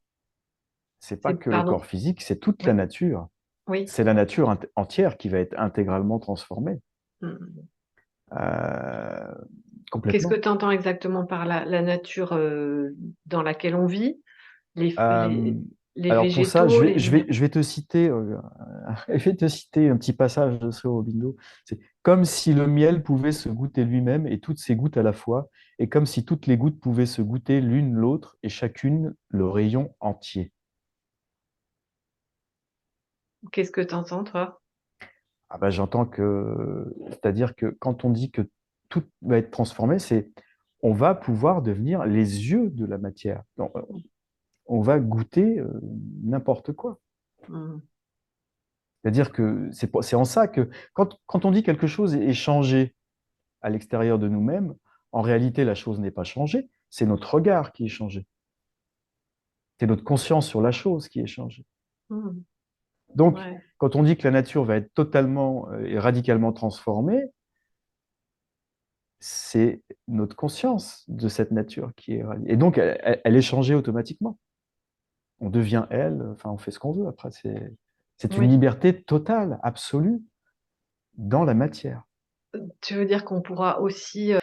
C'est pas C'est, que le pardon? corps physique, c'est toute la Oui, nature. oui. C'est la nature entière qui va être intégralement transformée. Mm. Euh, Qu'est-ce que Complètement. tu entends exactement par la nature dans laquelle on vit? Les, Euh, les, les alors pour ça, végétaux, les minéraux. je vais te citer, je vais te citer un petit passage de ce Aurobindo. C'est comme si le miel pouvait se goûter lui-même et toutes ses gouttes à la fois, et comme si toutes les gouttes pouvaient se goûter l'une l'autre et chacune le rayon entier. Qu'est-ce que tu entends, toi? Ah bah, j'entends que, c'est-à-dire que quand on dit que tout va être transformé, c'est on va pouvoir devenir les yeux de la matière. Donc, on va goûter n'importe quoi. Mm. C'est-à-dire que c'est en ça que quand on dit quelque chose est changé à l'extérieur de nous-mêmes, en réalité, la chose n'est pas changée, c'est notre regard qui est changé. C'est notre conscience sur la chose qui est changée. Mm. Donc, Ouais. quand on dit que la nature va être totalement et radicalement transformée, c'est notre conscience de cette nature qui est radiée. Et donc, elle est changée automatiquement. On devient elle, enfin, on fait ce qu'on veut après. C'est une Oui. liberté totale, absolue, dans la matière, Tu veux dire qu'on pourra aussi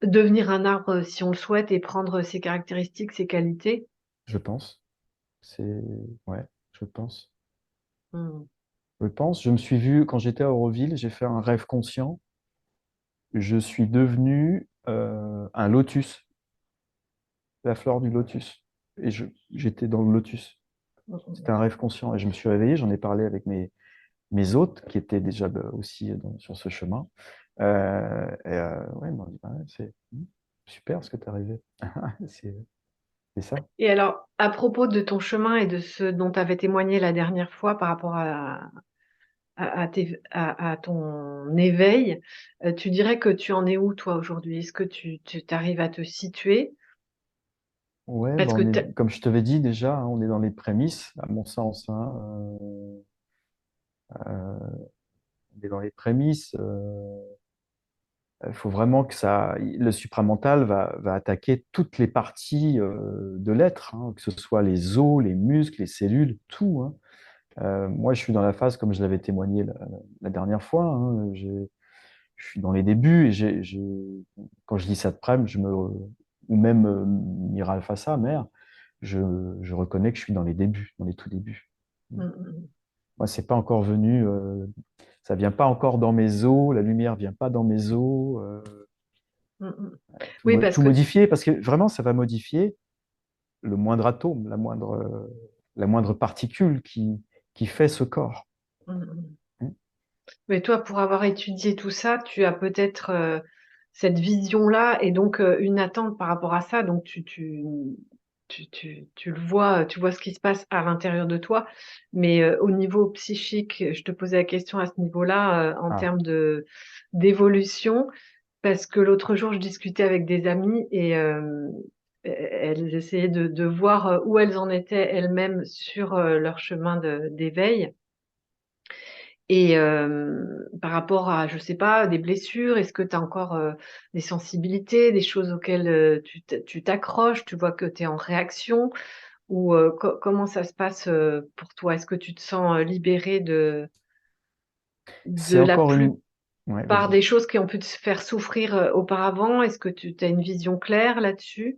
devenir un arbre si on le souhaite et prendre ses caractéristiques, ses qualités? je pense. C'est, ouais, je pense. Mm. Je pense. Je me suis vu, quand j'étais à Auroville, j'ai fait un rêve conscient. Je suis devenu un lotus, la fleur du lotus. Et j'étais dans le lotus. C'était Mm. un rêve conscient. Et je me suis réveillé, j'en ai parlé avec mes hôtes qui étaient déjà aussi sur ce chemin. Ouais, ils m'ont dit, bah ouais, c'est super ce que tu es arrivé. C'est c'est ça. Et alors, à propos de ton chemin et de ce dont tu avais témoigné la dernière fois par rapport à ton éveil, tu dirais que tu en es où toi aujourd'hui? Est-ce que tu arrives à te situer? Ouais, bah Parce que comme je t'avais dit déjà, hein, on est dans les prémices, à mon sens. Hein, on est dans les prémices. Il faut vraiment que le supramental va attaquer toutes les parties de l'être, hein, que ce soit les os, les muscles, les cellules, tout. Hein. Moi, je suis dans la phase, comme je l'avais témoigné la dernière fois, hein, je suis dans les débuts et quand je dis ça de près, ou même Miral Fassa, mère, je, je reconnais que je suis dans les débuts, dans les tout débuts. mmh, mmh, Moi, c'est pas encore venu, ça vient pas encore dans mes os, la lumière vient pas dans mes os. mmh, mmh. Oui, parce Tout que modifier, parce que vraiment, ça va modifier le moindre atome, la moindre particule qui fait ce corps. mmh, mmh. Mais toi, pour avoir étudié tout ça, tu as peut-être cette vision-là et donc une attente par rapport à ça. Donc tu le vois, tu vois ce qui se passe à l'intérieur de toi. Mais au niveau psychique, je te posais la question à ce niveau-là, en Ah, termes d'évolution, parce que l'autre jour, je discutais avec des amies et elles essayaient de voir où elles en étaient elles-mêmes sur leur chemin d'éveil. Et par rapport à, je sais pas, des blessures, est-ce que tu as encore, des sensibilités, des choses auxquelles, tu t'accroches? Tu vois que tu es en réaction? Ou comment ça se passe, pour toi? Est-ce que tu te sens, libérée de c'est la encore une. plupart Ouais, vas-y. des choses qui ont pu te faire souffrir, auparavant? Est-ce que tu as une vision claire là-dessus?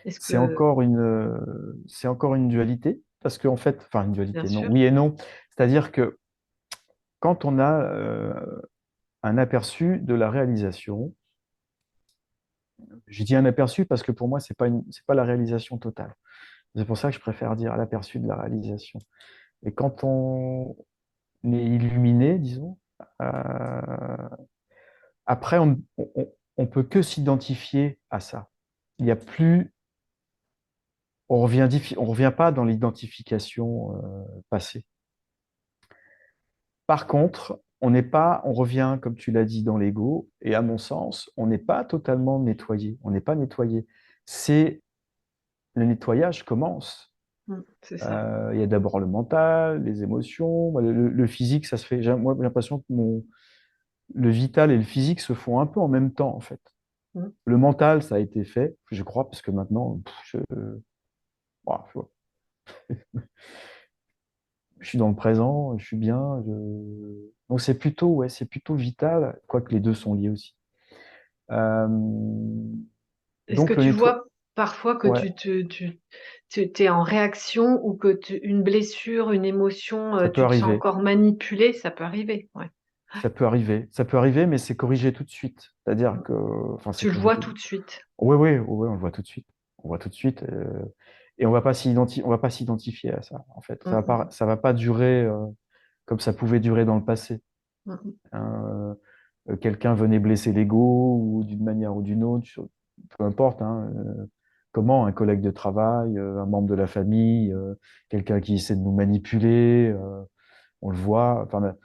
Est-ce que C'est encore une dualité, parce qu'en fait, enfin, une bien dualité, non, sûr, oui et non. C'est-à-dire que quand on a un aperçu de la réalisation, je dis un aperçu parce que pour moi, c'est pas la réalisation totale. C'est pour ça que je préfère dire l'aperçu de la réalisation. Et n'est illuminé, disons. Euh, Après, on peut que s'identifier à ça. Il y a plus, on revient pas dans l'identification passée. Par contre, on n'est pas, on revient, comme tu l'as dit, dans l'ego, et à mon sens, on n'est pas totalement nettoyé. On n'est pas nettoyé. C'est le nettoyage commence. C'est ça. Il y a d'abord le mental, les émotions, le physique, ça se fait. Moi, j'ai l'impression que le vital et le physique se font un peu en même temps, en fait. Mm. Le mental, ça a été fait, je crois, parce que maintenant, ouah, je suis dans le présent, je suis bien. Donc ouais, c'est plutôt vital, quoique les deux sont liés aussi. Euh, Est-ce que donc le tu nettoie, vois parfois que ouais, tu t'es en réaction ou que une blessure, une émotion, ça peut tu te sens arriver. encore manipulé? Ça peut arriver. Ouais. Ça peut arriver. Ça peut arriver, mais c'est corrigé tout de suite. C'est-à-dire Mm. que, enfin, c'est Tu le corrigé vois tout. tout de suite. Oui, oui, oui, on le voit tout de suite. On voit tout de suite. Et on va pas s'identifier à ça, en fait. Mm, mm, Ça va pas durer comme ça pouvait durer dans le passé. mm, mm. Euh, Quelqu'un venait blesser l'ego ou d'une manière ou d'une autre, peu importe, hein, comment, un collègue de travail, un membre de la famille, quelqu'un qui essaie de nous manipuler, on le voit. Enfin,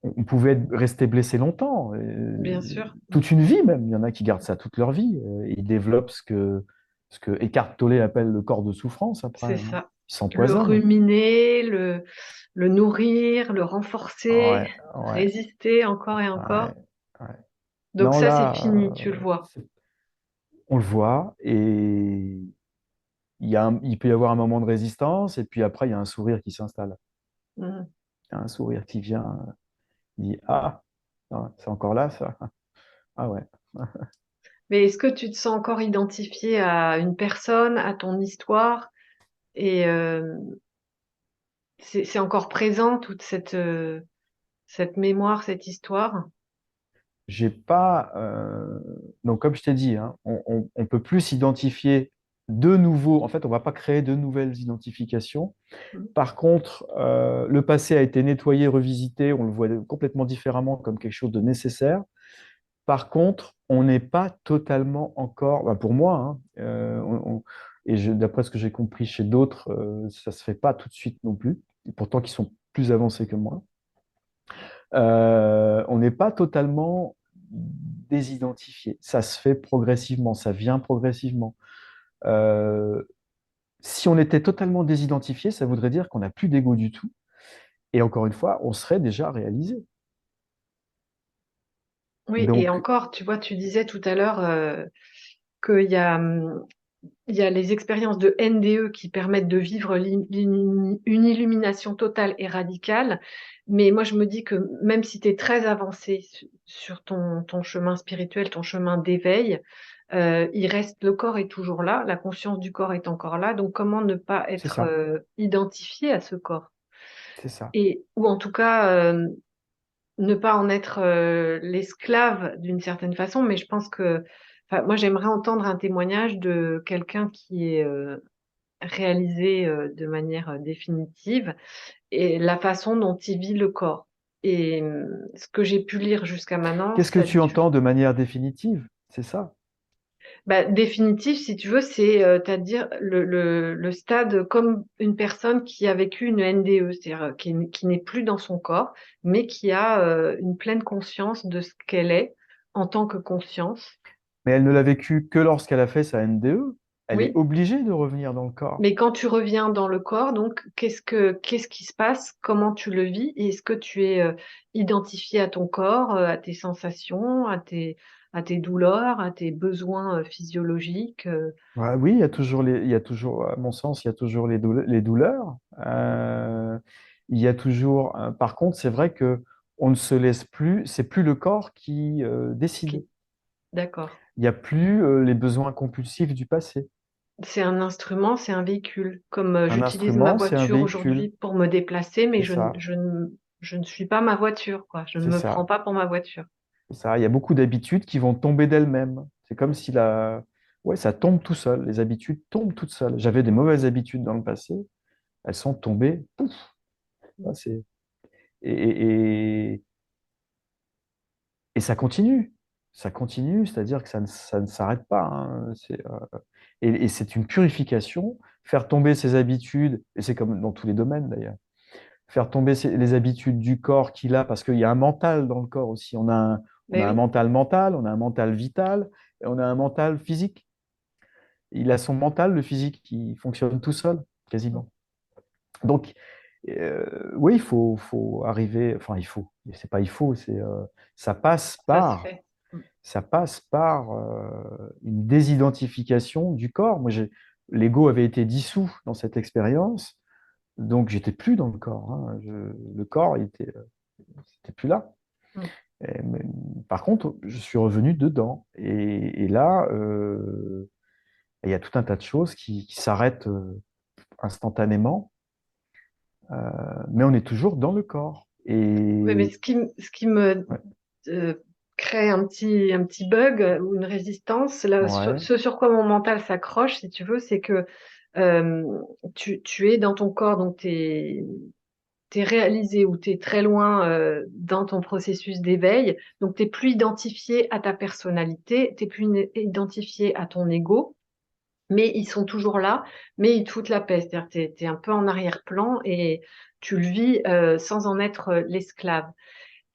on pouvait rester blessé longtemps, Bien sûr. Mm. toute une vie même. Il y en a qui gardent ça toute leur vie. Ils développent ce que Eckhart Tolle appelle le corps de souffrance après, C'est hein. ça. Ils Le s'empoisonnent. ruminer, le nourrir, le renforcer, Ouais, ouais, résister encore et ouais, encore. ouais. Donc Non, ça, c'est là, fini, tu le vois. on le voit et il peut y avoir un moment de résistance et puis après, il y a un sourire qui s'installe. Mm. Il y a un sourire qui vient, il dit, ah, c'est encore là, ça. Ah ouais. Mais est-ce que tu te sens encore identifié à une personne, à ton histoire, et c'est encore présent toute cette mémoire, cette histoire? J'ai pas. Donc, comme je t'ai dit, hein, on peut plus s'identifier de nouveau. En fait, on va pas créer de nouvelles identifications. Mm. Par contre, le passé a été nettoyé, revisité. On le voit complètement différemment comme quelque chose de nécessaire. Par contre, on n'est pas totalement encore. Ben, pour moi, hein, d'après ce que j'ai compris chez d'autres, ça se fait pas tout de suite non plus. Et pourtant, qui sont plus avancés que moi. On n'est pas totalement désidentifié. Ça se fait progressivement, ça vient progressivement. Euh, Si on était totalement désidentifié, ça voudrait dire qu'on n'a plus d'ego du tout. Et encore une fois, on serait déjà réalisé. Oui, et Donc, encore, tu vois, tu disais tout à l'heure qu'il y a, il y a les expériences de NDE qui permettent de vivre une illumination totale et radicale. Mais moi, je me dis que même si tu es très avancé sur ton chemin spirituel, ton chemin d'éveil, il reste, le corps est toujours là, la conscience du corps est encore là. Donc, comment ne pas c'est être ça, identifié à ce corps? c'est ça. Et, ou en tout cas, ne pas en être l'esclave d'une certaine façon, mais je pense que, enfin, moi, j'aimerais entendre un témoignage de quelqu'un qui est réalisé de manière définitive et la façon dont il vit le corps. Et ce que j'ai pu lire jusqu'à maintenant, Qu'est-ce que ça tu dit entends de manière définitive? C'est ça. bah, définitif, si tu veux, c'est-à-dire le stade comme une personne qui a vécu une NDE, c'est-à-dire qui n'est plus dans son corps, mais qui a une pleine conscience de ce qu'elle est en tant que conscience. Mais elle ne l'a vécu que lorsqu'elle a fait sa NDE. Elle est Oui, obligée de revenir dans le corps. mais quand tu reviens dans le corps, donc qu'est-ce qui se passe? Comment tu le vis? Et est-ce que tu es identifié à ton corps, à tes sensations, à tes douleurs, à tes besoins physiologiques? Ouais, oui, il y a toujours, à mon sens, il y a toujours les douleurs. Il y a toujours. Par contre, c'est vrai que on ne se laisse plus. C'est plus le corps qui décide. qui- D'accord. Il n'y a plus les besoins compulsifs du passé. C'est un instrument, c'est un véhicule. Comme Un j'utilise ma instrument, c'est un voiture véhicule. aujourd'hui pour me déplacer, mais C'est ça. je ne suis pas ma voiture, quoi. Je ne C'est me prends ça. pas pour ma voiture. C'est ça. Il y a beaucoup d'habitudes qui vont tomber d'elles-mêmes. C'est comme si ouais, ça tombe tout seul. Les habitudes tombent toutes seules. J'avais des mauvaises habitudes dans le passé. Elles sont tombées. Pouf. Ah, Et, et, et ça continue, c'est-à-dire que ça ne s'arrête pas, hein. Et c'est une purification, faire tomber ses habitudes, et c'est comme dans tous les domaines d'ailleurs, faire tomber les habitudes du corps qu'il a, parce qu'il y a un mental dans le corps aussi. On a Mais un oui, mental mental, on a un mental vital, et on a un mental physique. Il a son mental, le physique, qui fonctionne tout seul, quasiment. Donc, oui, faut arriver, enfin, c'est pas il faut, ça passe ça se par, fait. ça passe par une désidentification du corps. L'ego avait été dissous dans cette expérience, donc j'étais plus dans le corps, hein. Le corps, c'était plus là. Mm. Mais, par contre, je suis revenu dedans. Et là, il y a tout un tas de choses qui s'arrêtent instantanément, mais on est toujours dans le corps. Oui, mais Et ce qui me ouais, euh, crée un petit bug ou une résistance, là, ouais, ce sur quoi mon mental s'accroche, si tu veux, c'est que euh, tu es dans ton corps, donc tu es réalisé ou tu es très loin dans ton processus d'éveil, donc tu n'es plus identifié à ta personnalité, tu n'es plus identifié à ton ego, mais ils sont toujours là, mais ils te foutent la paix, c'est-à-dire que tu es un peu en arrière-plan et tu le vis sans en être l'esclave.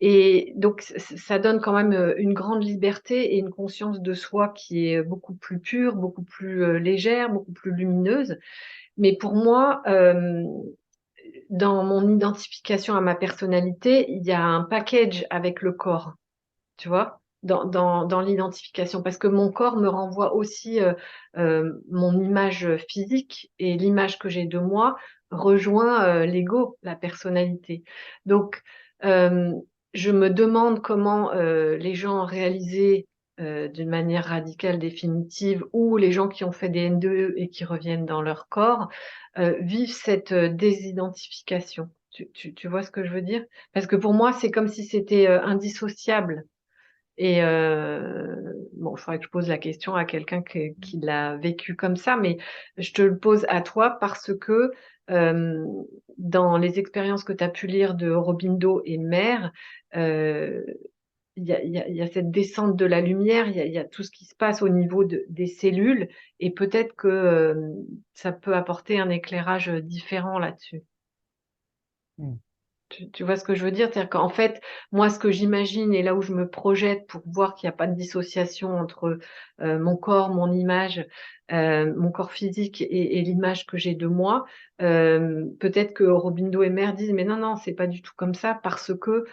Et donc, ça donne quand même une grande liberté et une conscience de soi qui est beaucoup plus pure, beaucoup plus légère, beaucoup plus lumineuse. Mais pour moi, dans mon identification à ma personnalité, il y a un package avec le corps, tu vois, dans l'identification, parce que mon corps me renvoie aussi mon image physique et l'image que j'ai de moi rejoint l'ego, la personnalité. Donc, euh, je me demande comment les gens réalisés d'une manière radicale, définitive, ou les gens qui ont fait des N2E et qui reviennent dans leur corps, vivent cette désidentification. Tu vois ce que je veux dire? Parce que pour moi, c'est comme si c'était indissociable. Et bon, il faudrait que je pose la question à quelqu'un qui l'a vécu comme ça, mais je te le pose à toi parce que euh, dans les expériences que tu as pu lire de Robindo et Mère, euh, il y a cette descente de la lumière, il y a tout ce qui se passe au niveau des cellules, et peut-être que ça peut apporter un éclairage différent là-dessus. mm, Tu vois ce que je veux dire? C'est-à-dire qu'en fait, moi, ce que j'imagine et là où je me projette pour voir qu'il n'y a pas de dissociation entre mon corps, mon image, mon corps physique et l'image que j'ai de moi, peut-être que Robindo et Mère disent, mais non, non, c'est pas du tout comme ça parce que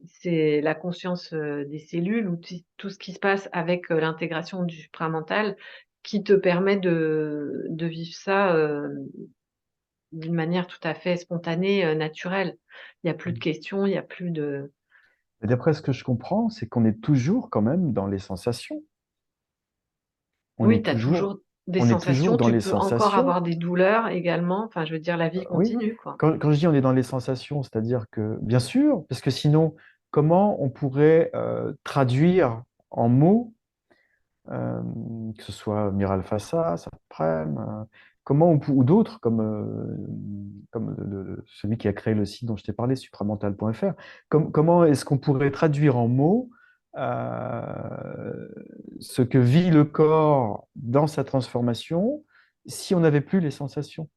c'est la conscience des cellules ou tout ce qui se passe avec l'intégration du supramental qui te permet de vivre ça d'une manière tout à fait spontanée, naturelle. Il n'y a plus de mm. questions, il n'y a plus de... Et d'après ce que je comprends, c'est qu'on est toujours quand même dans les sensations. On Oui, est tu as toujours, toujours des on est toujours sensations, dans tu les peux encore avoir sensations. des douleurs également. Enfin, je veux dire, la vie Oui, continue, quoi. quand je dis on est dans les sensations, c'est-à-dire que, bien sûr, parce que sinon, comment on pourrait traduire en mots, euh, que ce soit Miral Fassa, Saprem, ou d'autres, comme celui qui a créé le site dont je t'ai parlé, supramental.fr, comment est-ce qu'on pourrait traduire en mots ce que vit le corps dans sa transformation si on n'avait plus les sensations?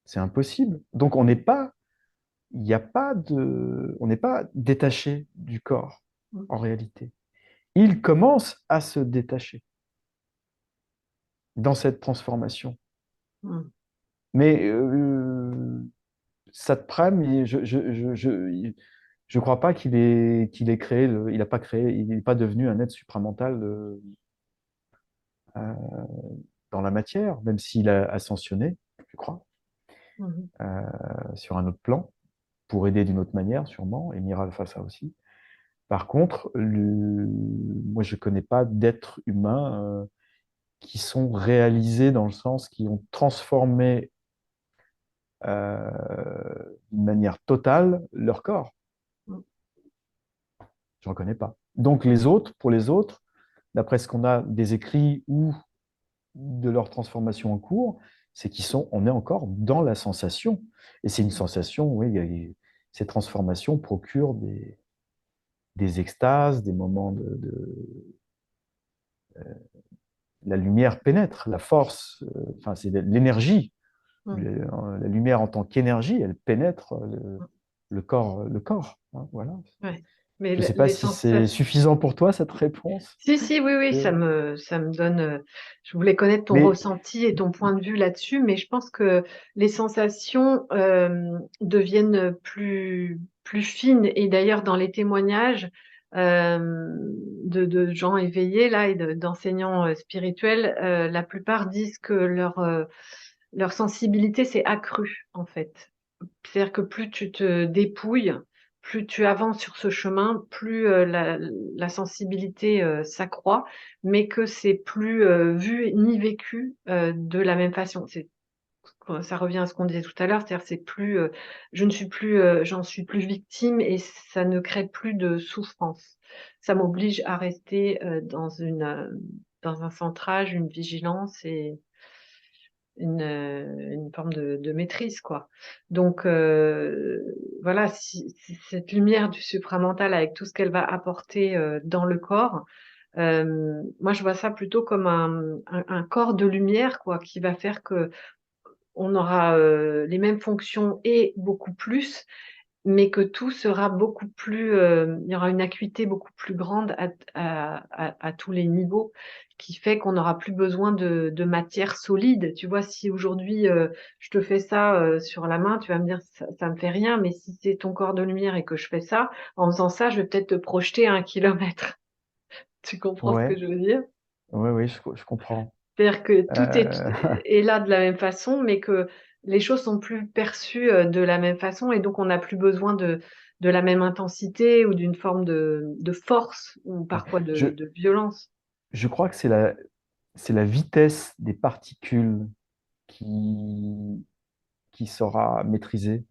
C'est impossible. Donc il n'y a pas on n'est pas détaché du corps Mm, en réalité. Il commence à se détacher dans cette transformation. mm, Mais ça te prenne, je crois pas qu'il ait créé, il n'a pas créé, il n'est pas devenu un être supramental euh, dans la matière, même s'il a ascensionné, je crois, mm, sur un autre plan, pour aider d'une autre manière, sûrement, et Mira Alpha ça aussi. Par contre, moi, je ne connais pas d'êtres humains qui sont réalisés dans le sens qui ont transformé d'une manière totale leur corps. mm. Je n'en connais pas. Donc, pour les autres, d'après ce qu'on a des écrits ou de leur transformation en cours, c'est on est encore dans la sensation. Et c'est une sensation, oui, ces transformations procurent des extases, des moments la lumière pénètre, la force, enfin, c'est l'énergie. Mm. La lumière en tant qu'énergie, elle pénètre le corps. Hein, voilà. Ouais. Mais Je ne sais pas les si c'est sensations. suffisant pour toi, cette réponse. Si, si, oui, oui, Euh, ça me donne. Je voulais connaître ton Mais ressenti et ton point de vue là-dessus, mais je pense que les sensations deviennent plus fines. Et d'ailleurs, dans les témoignages de gens éveillés là et d'enseignants spirituels, la plupart disent que leur sensibilité s'est accrue, en fait. C'est-à-dire que plus tu te dépouilles, plus tu avances sur ce chemin, plus la sensibilité s'accroît, mais que c'est plus vu ni vécu de la même façon. Ça revient à ce qu'on disait tout à l'heure, c'est-à-dire c'est plus, je ne suis plus, j'en suis plus victime et ça ne crée plus de souffrance. Ça m'oblige à rester dans un centrage, une vigilance et une forme de maîtrise, quoi. Donc, voilà, si cette lumière du supramental, avec tout ce qu'elle va apporter dans le corps, moi, je vois ça plutôt comme un corps de lumière, quoi, qui va faire que on aura les mêmes fonctions et beaucoup plus, mais que tout sera beaucoup plus, il y aura une acuité beaucoup plus grande à tous les niveaux, qui fait qu'on n'aura plus besoin de matière solide. Tu vois, si aujourd'hui je te fais ça sur la main, tu vas me dire ça me fait rien, mais si c'est ton corps de lumière et que je fais ça, en faisant ça, je vais peut-être te projeter à 1 kilomètre. Tu comprends ce que ouais, je veux dire? ouais, je comprends. C'est-à-dire que tout Euh, est là de la même façon, mais que les choses sont plus perçues de la même façon, et donc on n'a plus besoin de la même intensité ou d'une forme de force ou parfois je, de violence. je crois que c'est la vitesse des particules qui, qui sera maîtrisée,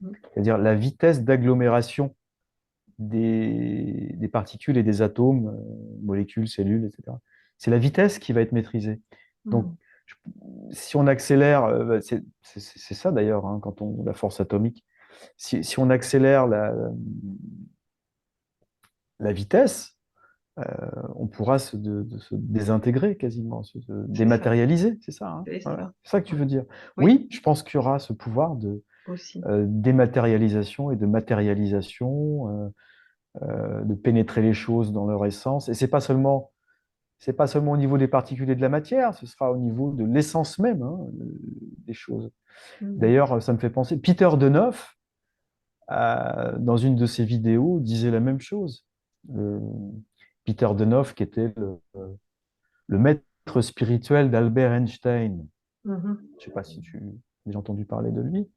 Mm. c'est-à-dire la vitesse d'agglomération des particules et des atomes, molécules, cellules, etc. C'est la vitesse qui va être maîtrisée. Donc, Mm. je- si on accélère, c'est ça d'ailleurs, hein, la force atomique, si on accélère la vitesse, on pourra se désintégrer quasiment, se C'est ça, dématérialiser, c'est ça, hein. c'est Voilà. ça. C'est ça que tu Ouais. veux dire. Oui, Oui, je pense qu'il y aura ce pouvoir de aussi. dématérialisation et de matérialisation, de pénétrer les choses dans leur essence. Et c'est pas seulement au niveau des particules et de la matière, ce sera au niveau de l'essence même, hein, des choses. Mm. D'ailleurs, ça me fait penser, Peter Denoff, dans une de ses vidéos, disait la même chose. Le- Peter Denoff, qui était le maître spirituel d'Albert Einstein. Mhm. Je ne sais pas si tu as déjà entendu parler de lui,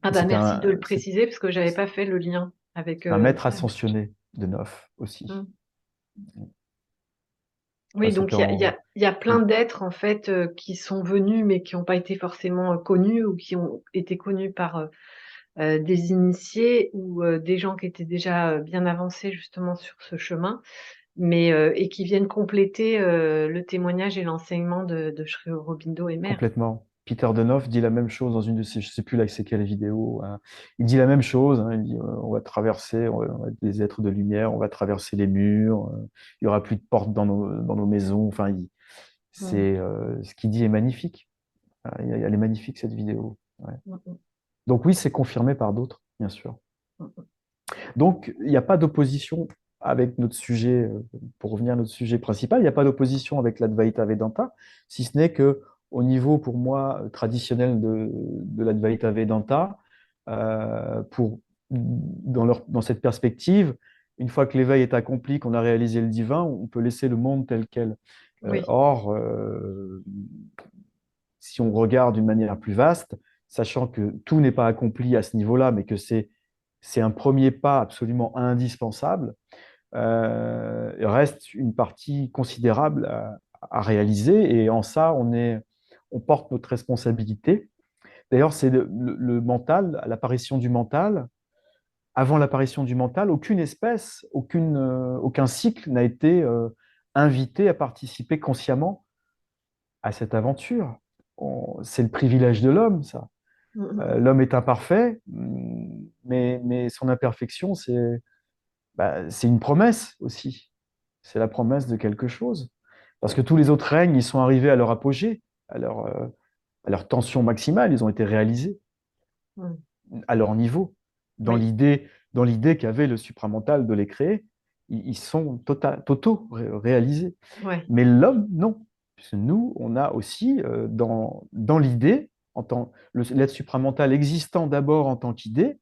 Ah mais bah merci de le préciser parce que j'avais pas fait le lien avec c'est un maître Albert. ascensionné, Denoff aussi. Mm. Ça, Oui, c'était donc il y a plein d'êtres en fait qui sont venus mais qui n'ont pas été forcément connus ou qui ont été connus par des initiés ou des gens qui étaient déjà bien avancés justement sur ce chemin, mais et qui viennent compléter le témoignage et l'enseignement de Sri Aurobindo et Mère. complètement. Peter Denoff dit la même chose dans une de ses, je sais plus là c'est quelle vidéo, hein. Il dit la même chose, hein. Il dit on va traverser, on va être des êtres de lumière, on va traverser les murs, il y aura plus de portes dans nos maisons. Enfin, Mm, c'est ce qu'il dit est magnifique. Elle est magnifique cette vidéo. Ouais. mm, mm, Donc oui, c'est confirmé par d'autres, bien sûr. mm. Donc il n'y a pas d'opposition avec notre sujet, pour revenir à notre sujet principal, il n'y a pas d'opposition avec l'Advaita Vedanta, si ce n'est que au niveau, pour moi, traditionnel de l'Advaita Vedanta, dans cette perspective, une fois que l'éveil est accompli, qu'on a réalisé le divin, on peut laisser le monde tel quel. Oui. Or, si on regarde d'une manière plus vaste, sachant que tout n'est pas accompli à ce niveau-là, mais que c'est un premier pas absolument indispensable, il reste une partie considérable à réaliser et en ça, on porte notre responsabilité. D'ailleurs, c'est le mental, l'apparition du mental. Avant l'apparition du mental, aucune espèce, aucun cycle n'a été invité à participer consciemment à cette aventure. c'est le privilège de l'homme, ça. Mhm. L'homme est imparfait, mais son imperfection, c'est une promesse aussi. C'est la promesse de quelque chose. Parce que tous les autres règnes, ils sont arrivés à leur apogée, à leur tension maximale, ils ont été réalisés Mhm. à leur niveau. Dans Oui, l'idée, dans l'idée qu'avait le supramental de les créer, ils sont totaux réalisés. ouais, Mais l'homme, non. Puisque nous, on a aussi, dans l'idée, l'être supramental existant d'abord en tant qu'idée,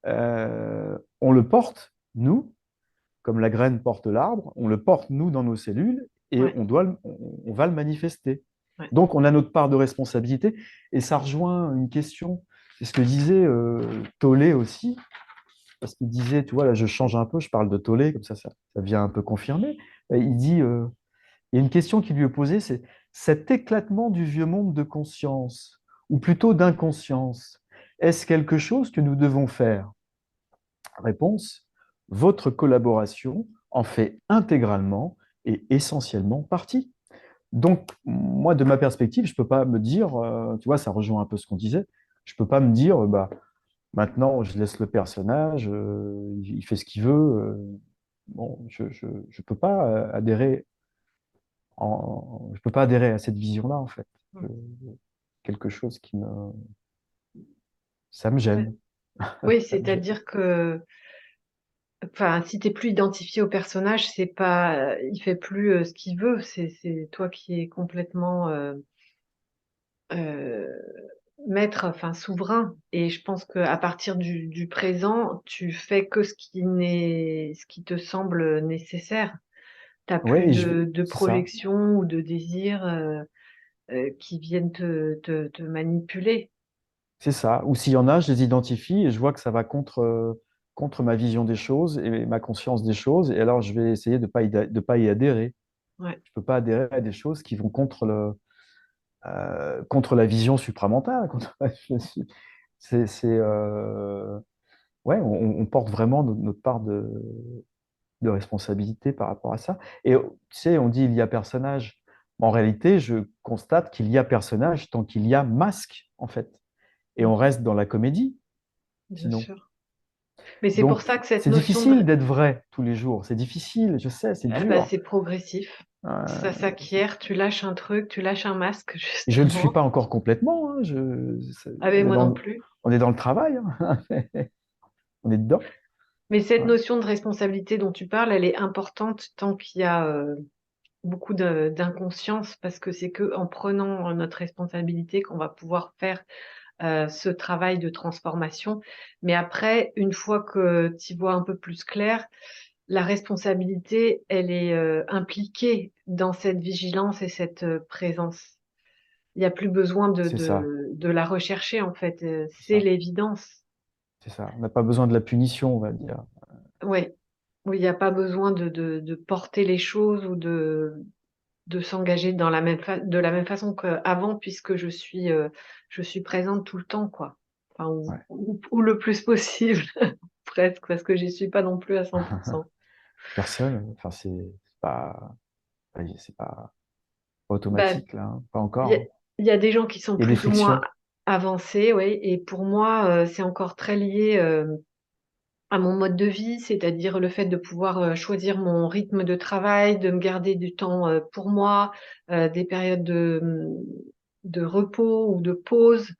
on le porte, nous, comme la graine porte l'arbre, on le porte, nous, dans nos cellules, et ouais, on va le manifester. ouais. Donc, on a notre part de responsabilité, et ça rejoint une question, c'est ce que disait Tollé aussi, parce qu'il disait, tu vois, là, je change un peu, je parle de Tollé, comme ça vient un peu confirmer. Il dit, il y a une question qui lui est posée, c'est cet éclatement du vieux monde de conscience, ou plutôt d'inconscience, est-ce quelque chose que nous devons faire? Réponse, votre collaboration en fait intégralement et essentiellement partie. Donc, moi, de ma perspective, je ne peux pas me dire, tu vois, ça rejoint un peu ce qu'on disait, je ne peux pas me dire, bah, maintenant, je laisse le personnage, il fait ce qu'il veut. Bon, je peux pas adhérer je peux pas adhérer à cette vision-là, en fait. Je- quelque chose ça me Ouais. gêne. Oui, Ça me gêne. c'est-à-dire que, enfin, si t'es plus identifié au personnage, c'est pas, il fait plus ce qu'il veut. C'est toi qui es complètement euh, maître, enfin souverain. Et je pense qu'à partir du présent, tu fais que ce qui te semble nécessaire. T'as plus Oui, de c'est ça. projection ou de désir qui viennent te manipuler. C'est ça. Ou s'il y en a, je les identifie et je vois que ça va contre ma vision des choses et ma conscience des choses. Et alors, je vais essayer de pas y adhérer. Ouais. Je ne peux pas adhérer à des choses qui vont contre la vision supramentale. Ouais, on porte vraiment notre part de responsabilité par rapport à ça. Et tu sais, on dit il y a personnage. En réalité, je constate qu'il y a personnage tant qu'il y a masque, en fait. Et on Mm. reste dans la comédie, Bien sinon. sûr. Mais c'est pour Donc, ça que cette c'est notion difficile de, d'être vrai tous les jours. C'est difficile, je sais, c'est bah, dur. c'est progressif. Ça Euh, s'acquiert, tu lâches un truc, tu lâches un masque, et je ne le suis justement. pas encore complètement, hein. Ah ben moi non plus. On est dans le travail, hein. On est dedans. Mais cette Ouais. notion de responsabilité dont tu parles, elle est importante tant qu'il y a beaucoup d'inconscience, parce que c'est que en prenant notre responsabilité qu'on va pouvoir faire ce travail de transformation. Mais après, une fois que tu vois un peu plus clair, la responsabilité, elle est impliquée dans cette vigilance et cette présence. Il n'y a plus besoin C'est ça, de la rechercher, en fait. c'est C'est ça, l'évidence. c'est ça. On n'a pas besoin de la punition, on va dire. Ouais. Oui, il n'y a pas besoin de porter les choses ou de s'engager dans de la même façon qu'avant, puisque je suis présente tout le temps, quoi. Enfin, Ouais. ou le plus possible, presque, parce que j'y suis pas non plus à 100%. Personne, enfin, c'est pas Bah, automatique, là, hein. Pas il y a, encore, hein. il y a des gens qui sont Il y a des plus ou moins frictions. avancés, oui, et pour moi, c'est encore très lié à mon mode de vie, c'est-à-dire le fait de pouvoir choisir mon rythme de travail, de me garder du temps pour moi, des périodes de repos ou de pause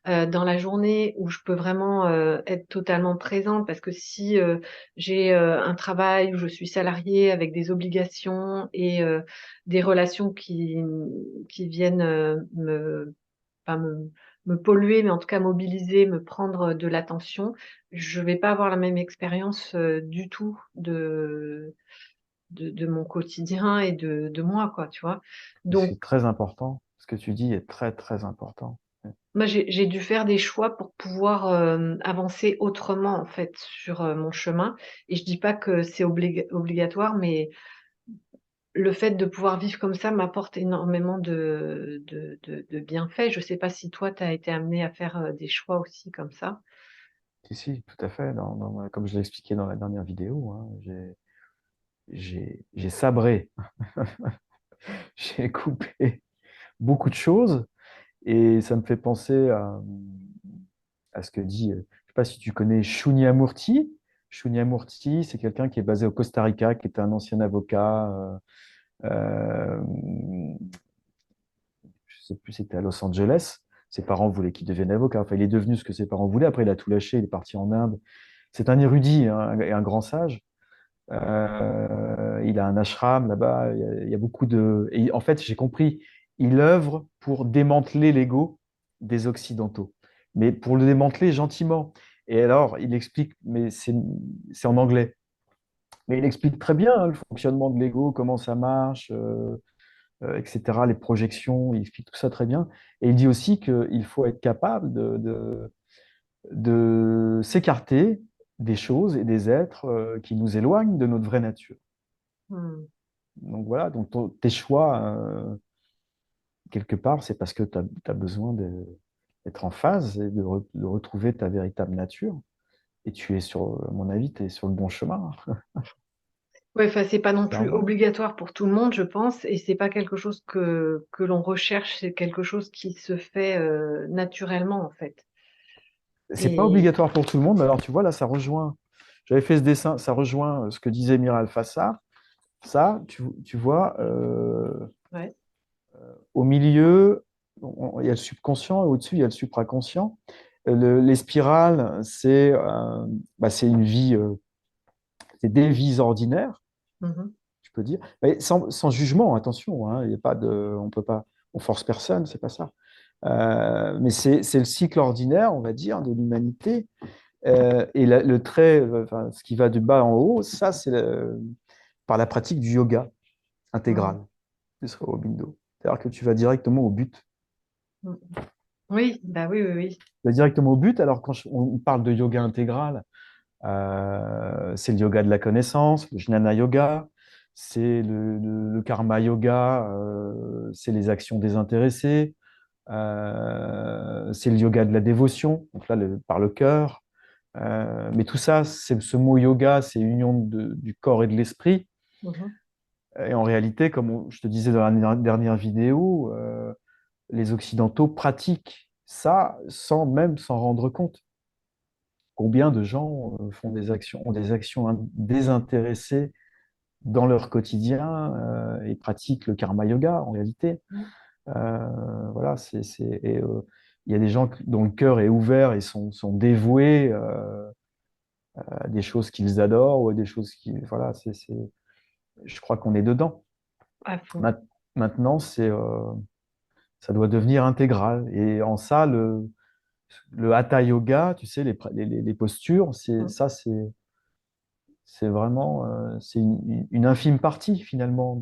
dans la journée où je peux vraiment être totalement présente parce que si j'ai un travail où je suis salariée avec des obligations et des relations qui viennent pas me polluer, mais en tout cas mobiliser, me prendre de l'attention, je vais pas avoir la même expérience du tout de mon quotidien et de moi, quoi, tu vois? Donc, C'est très important. Ce que tu dis est très, très important. moi, j'ai dû faire des choix pour pouvoir avancer autrement, en fait, sur mon chemin. Et je dis pas que c'est obligatoire, mais le fait de pouvoir vivre comme ça m'apporte énormément de bienfaits. Je sais pas si toi, tu as été amené à faire des choix aussi comme ça. Si, si, tout à fait. Comme je l'ai expliqué dans la dernière vidéo, hein, j'ai sabré, j'ai coupé beaucoup de choses Et ça me fait penser à ce que dit, je ne sais pas si tu connais Shunyamurti. Shunyamurti, c'est quelqu'un qui est basé au Costa Rica, qui était un ancien avocat. Euh, je ne sais plus, c'était à Los Angeles. Ses parents voulaient qu'il devienne avocat. Enfin, il est devenu ce que ses parents voulaient. Après, il a tout lâché, il est parti en Inde. C'est un érudit hein, et un grand sage. Il a un ashram là-bas. Il y a beaucoup de. Et en fait, j'ai compris, il œuvre pour démanteler l'ego des Occidentaux, mais pour le démanteler gentiment. Et alors, il explique, mais c'est en anglais, mais il explique très bien hein, le fonctionnement de l'ego, comment ça marche, etc., les projections, il explique tout ça très bien. Et il dit aussi qu'il faut être capable de s'écarter des choses et des êtres qui nous éloignent de notre vraie nature. Hmm. Donc voilà, donc tes choix, quelque part, c'est parce que tu as besoin d'être en phase et de retrouver ta véritable nature. Et tu es sur, à mon avis, tu es sur le bon chemin. Ouais, enfin, c'est pas non C'est plus normal. obligatoire pour tout le monde, je pense, et c'est pas quelque chose que l'on recherche, c'est quelque chose qui se fait naturellement, en fait. C'est pas Et obligatoire pour tout le monde, mais alors tu vois, là, ça rejoint. J'avais fait ce dessin, ça rejoint ce que disait Miral Fassa. Ça, tu vois, ouais. au milieu, il y a le subconscient et au-dessus, il y a le supraconscient. Les spirales, c'est une vie, c'est des vies ordinaires, Mhm. je peux dire, mais sans jugement, attention, hein, il y a pas de, on peut pas, on force personne, c'est pas ça. Mais c'est le cycle ordinaire, on va dire, de l'humanité. Et le trait, enfin, ce qui va du bas en haut, ça, par la pratique du yoga Mhm. intégral, ce serait au bindo. C'est-à-dire que tu vas directement au but. Mhm. Oui, bah oui, oui, oui. Tu vas directement au but. Alors, quand on parle de yoga intégral, c'est le yoga de la connaissance, le jnana yoga, c'est le karma yoga, c'est les actions désintéressées, c'est le yoga de la dévotion, donc là, par le cœur. Mais tout ça, ce mot yoga, c'est union du corps et de l'esprit. Mhm. Et en réalité, comme je te disais dans la dernière vidéo, les Occidentaux pratiquent ça sans même s'en rendre compte. Combien de gens ont des actions désintéressées dans leur quotidien et pratiquent le karma yoga en réalité. Voilà, il y a des gens dont le cœur est ouvert et sont dévoués à des choses qu'ils adorent ou à des choses qui, voilà, je crois qu'on est dedans. À fond. Ma- Maintenant, ça doit devenir intégral. Et en ça, le hatha yoga, tu sais, les postures, Mhm. c'est vraiment c'est une infime partie finalement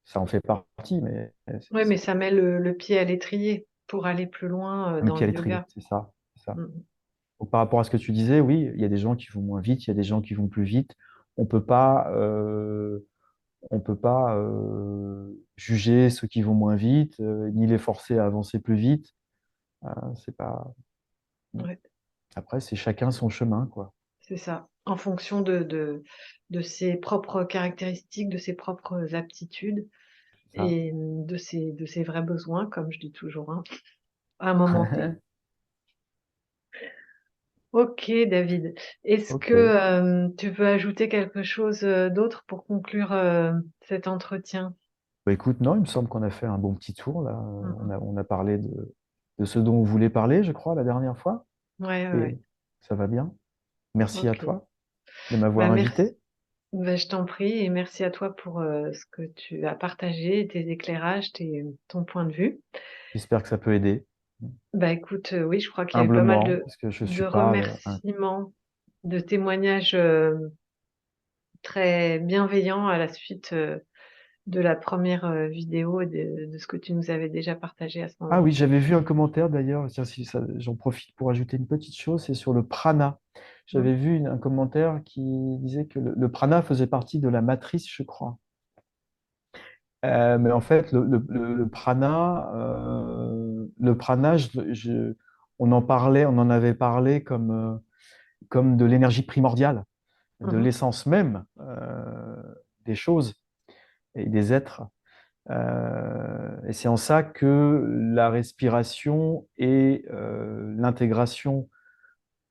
ça en fait partie, mais Oui, mais ça met le pied à l'étrier pour aller plus loin un dans pied à le l'étrier, yoga. c'est ça, c'est ça. Mhm. Donc, par rapport à ce que tu disais, oui, il y a des gens qui vont moins vite, il y a des gens qui vont plus vite. On peut pas, euh, on peut pas juger ceux qui vont moins vite, ni les forcer à avancer plus vite. C'est pas. Ouais, Après, c'est chacun son chemin, quoi. c'est ça. En fonction de ses propres caractéristiques, de ses propres aptitudes C'est ça. et de ses vrais besoins, comme je dis toujours, hein, à un moment T. Ok, David. Est-ce que Ok. tu veux ajouter quelque chose d'autre pour conclure cet entretien? Bah, écoute, non, il me semble qu'on a fait un bon petit tour là. Mhm. On a parlé de ce dont on voulait parler, je crois, la dernière fois. Ouais, ouais, Et ouais. ça va bien. Merci à Ok. toi de Bah, m'avoir merci. invité. Bah, je t'en prie et merci à toi pour ce que tu as partagé, tes éclairages, ton point de vue. J'espère que ça peut aider. Bah écoute, oui, je crois qu'il y a eu pas mal Humblement, parce que je de suis pas remerciements, de témoignages très bienveillants à la suite de la première vidéo et de ce que tu nous avais déjà partagé à ce Ah oui, moment-là. j'avais vu un commentaire d'ailleurs. Tiens, j'en profite pour ajouter une petite chose, c'est sur le prana. Mm. J'avais vu un commentaire qui disait que le prana faisait partie de la matrice, je crois. Mais en fait, le prana, on en parlait, on en avait parlé comme de l'énergie primordiale, de Mhm. l'essence même des choses et des êtres. Et c'est en ça que la respiration et l'intégration,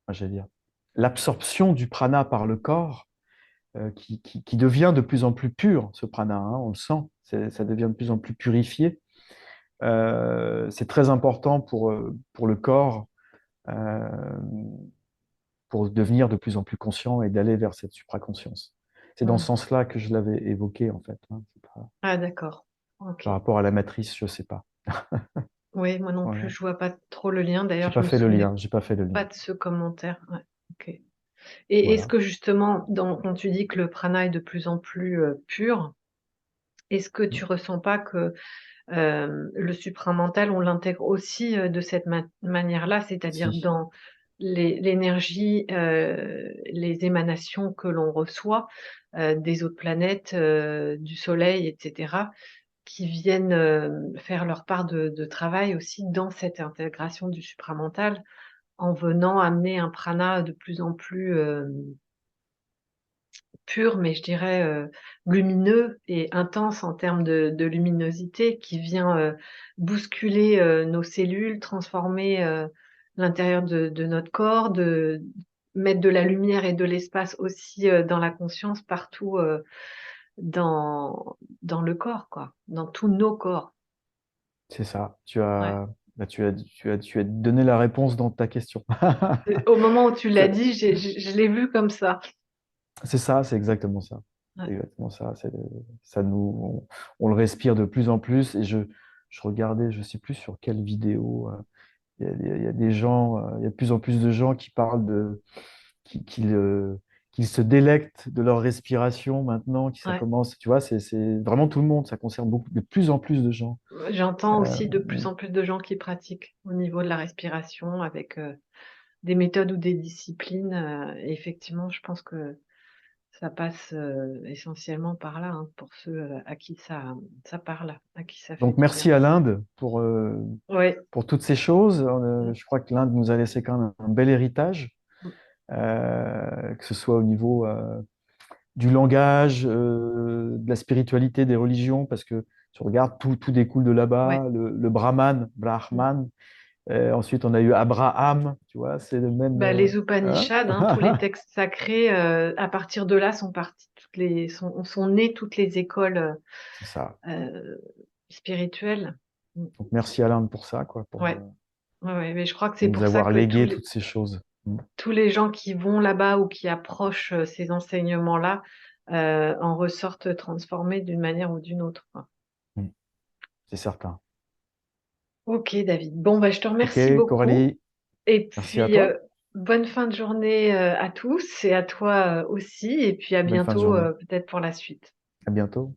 enfin, j'allais dire, l'absorption du prana par le corps, qui devient de plus en plus pur, ce prana, hein, on le sent, ça devient de plus en plus purifié. C'est très important pour le corps, euh, pour devenir de plus en plus conscient et d'aller vers cette supraconscience. C'est dans ce Mm. sens-là que je l'avais évoqué, en fait, hein. C'est pas- Ah, d'accord. Ok. Par rapport à la matrice, je sais pas. Oui, moi non plus, Voilà. je vois pas trop le lien. J'ai D'ailleurs, je pas me fait le souvenais lien, j'ai pas fait le pas lien. de ce commentaire. Ouais. Ok. Et est-ce Voilà. que justement, quand tu dis que le prana est de plus en plus pur, est-ce que tu ressens pas que le supramental, on l'intègre aussi de cette manière-là, c'est-à-dire Si, dans l'énergie, les émanations que l'on reçoit des autres planètes, du Soleil, etc., qui viennent faire leur part de travail aussi dans cette intégration du supramental, en venant amener un prana de plus en plus pur, mais je dirais lumineux et intense en termes de luminosité, qui vient bousculer nos cellules, transformer l'intérieur de notre corps, de mettre de la lumière et de l'espace aussi dans la conscience partout dans le corps, quoi, dans tous nos corps. c'est ça. Ouais. Bah, tu as donné la réponse dans ta question. Au moment où tu l'as C'est dit, je l'ai vu comme ça. c'est ça, c'est exactement ça. Ouais, C'est exactement ça. Ça on le respire de plus en plus. Et je regardais, je sais plus sur quelle vidéo. Il y a des gens, il y a de plus en plus de gens qui parlent qu'ils se délectent de leur respiration maintenant, qui ça ouais. commence. Tu vois, c'est vraiment tout le monde. Ça concerne beaucoup, de plus en plus de gens. J'entends Euh, aussi de plus en plus de gens qui pratiquent au niveau de la respiration avec des méthodes ou des disciplines. Et effectivement, je pense que ça passe essentiellement par là, hein, pour ceux à qui ça parle, à qui ça fait donc du bien. merci à l'Inde Ouais. pour toutes ces choses. Mm. Je crois que l'Inde nous a laissé quand même un bel héritage, Mm. que ce soit au niveau du langage, de la spiritualité, des religions, parce que tu regardes, tout découle de Ouais. là-bas. Le Brahman, Mm. Brahman. Ensuite, on a eu Abraham, tu vois, c'est le même. Bah, les Hein. Upanishads, hein, tous les textes sacrés, à partir de là sont partis sont nées toutes les écoles C'est ça. euh, spirituelles. Mm. Donc merci à l'Inde pour ça, quoi, Ouais. Ouais, ouais, mais je crois que de c'est nous pour ça avoir que légué toutes ces choses. Mm. tous les gens qui vont là-bas ou qui approchent ces enseignements-là en ressortent transformés d'une manière ou d'une autre, quoi. Mm. C'est certain. Ok, David. Bon, bah, je te Ok, remercie beaucoup. Coralie, Et merci à puis, toi. bonne fin de journée à tous et à toi aussi. Et puis, à Bonne fin de bientôt, journée. peut-être pour la suite. À bientôt.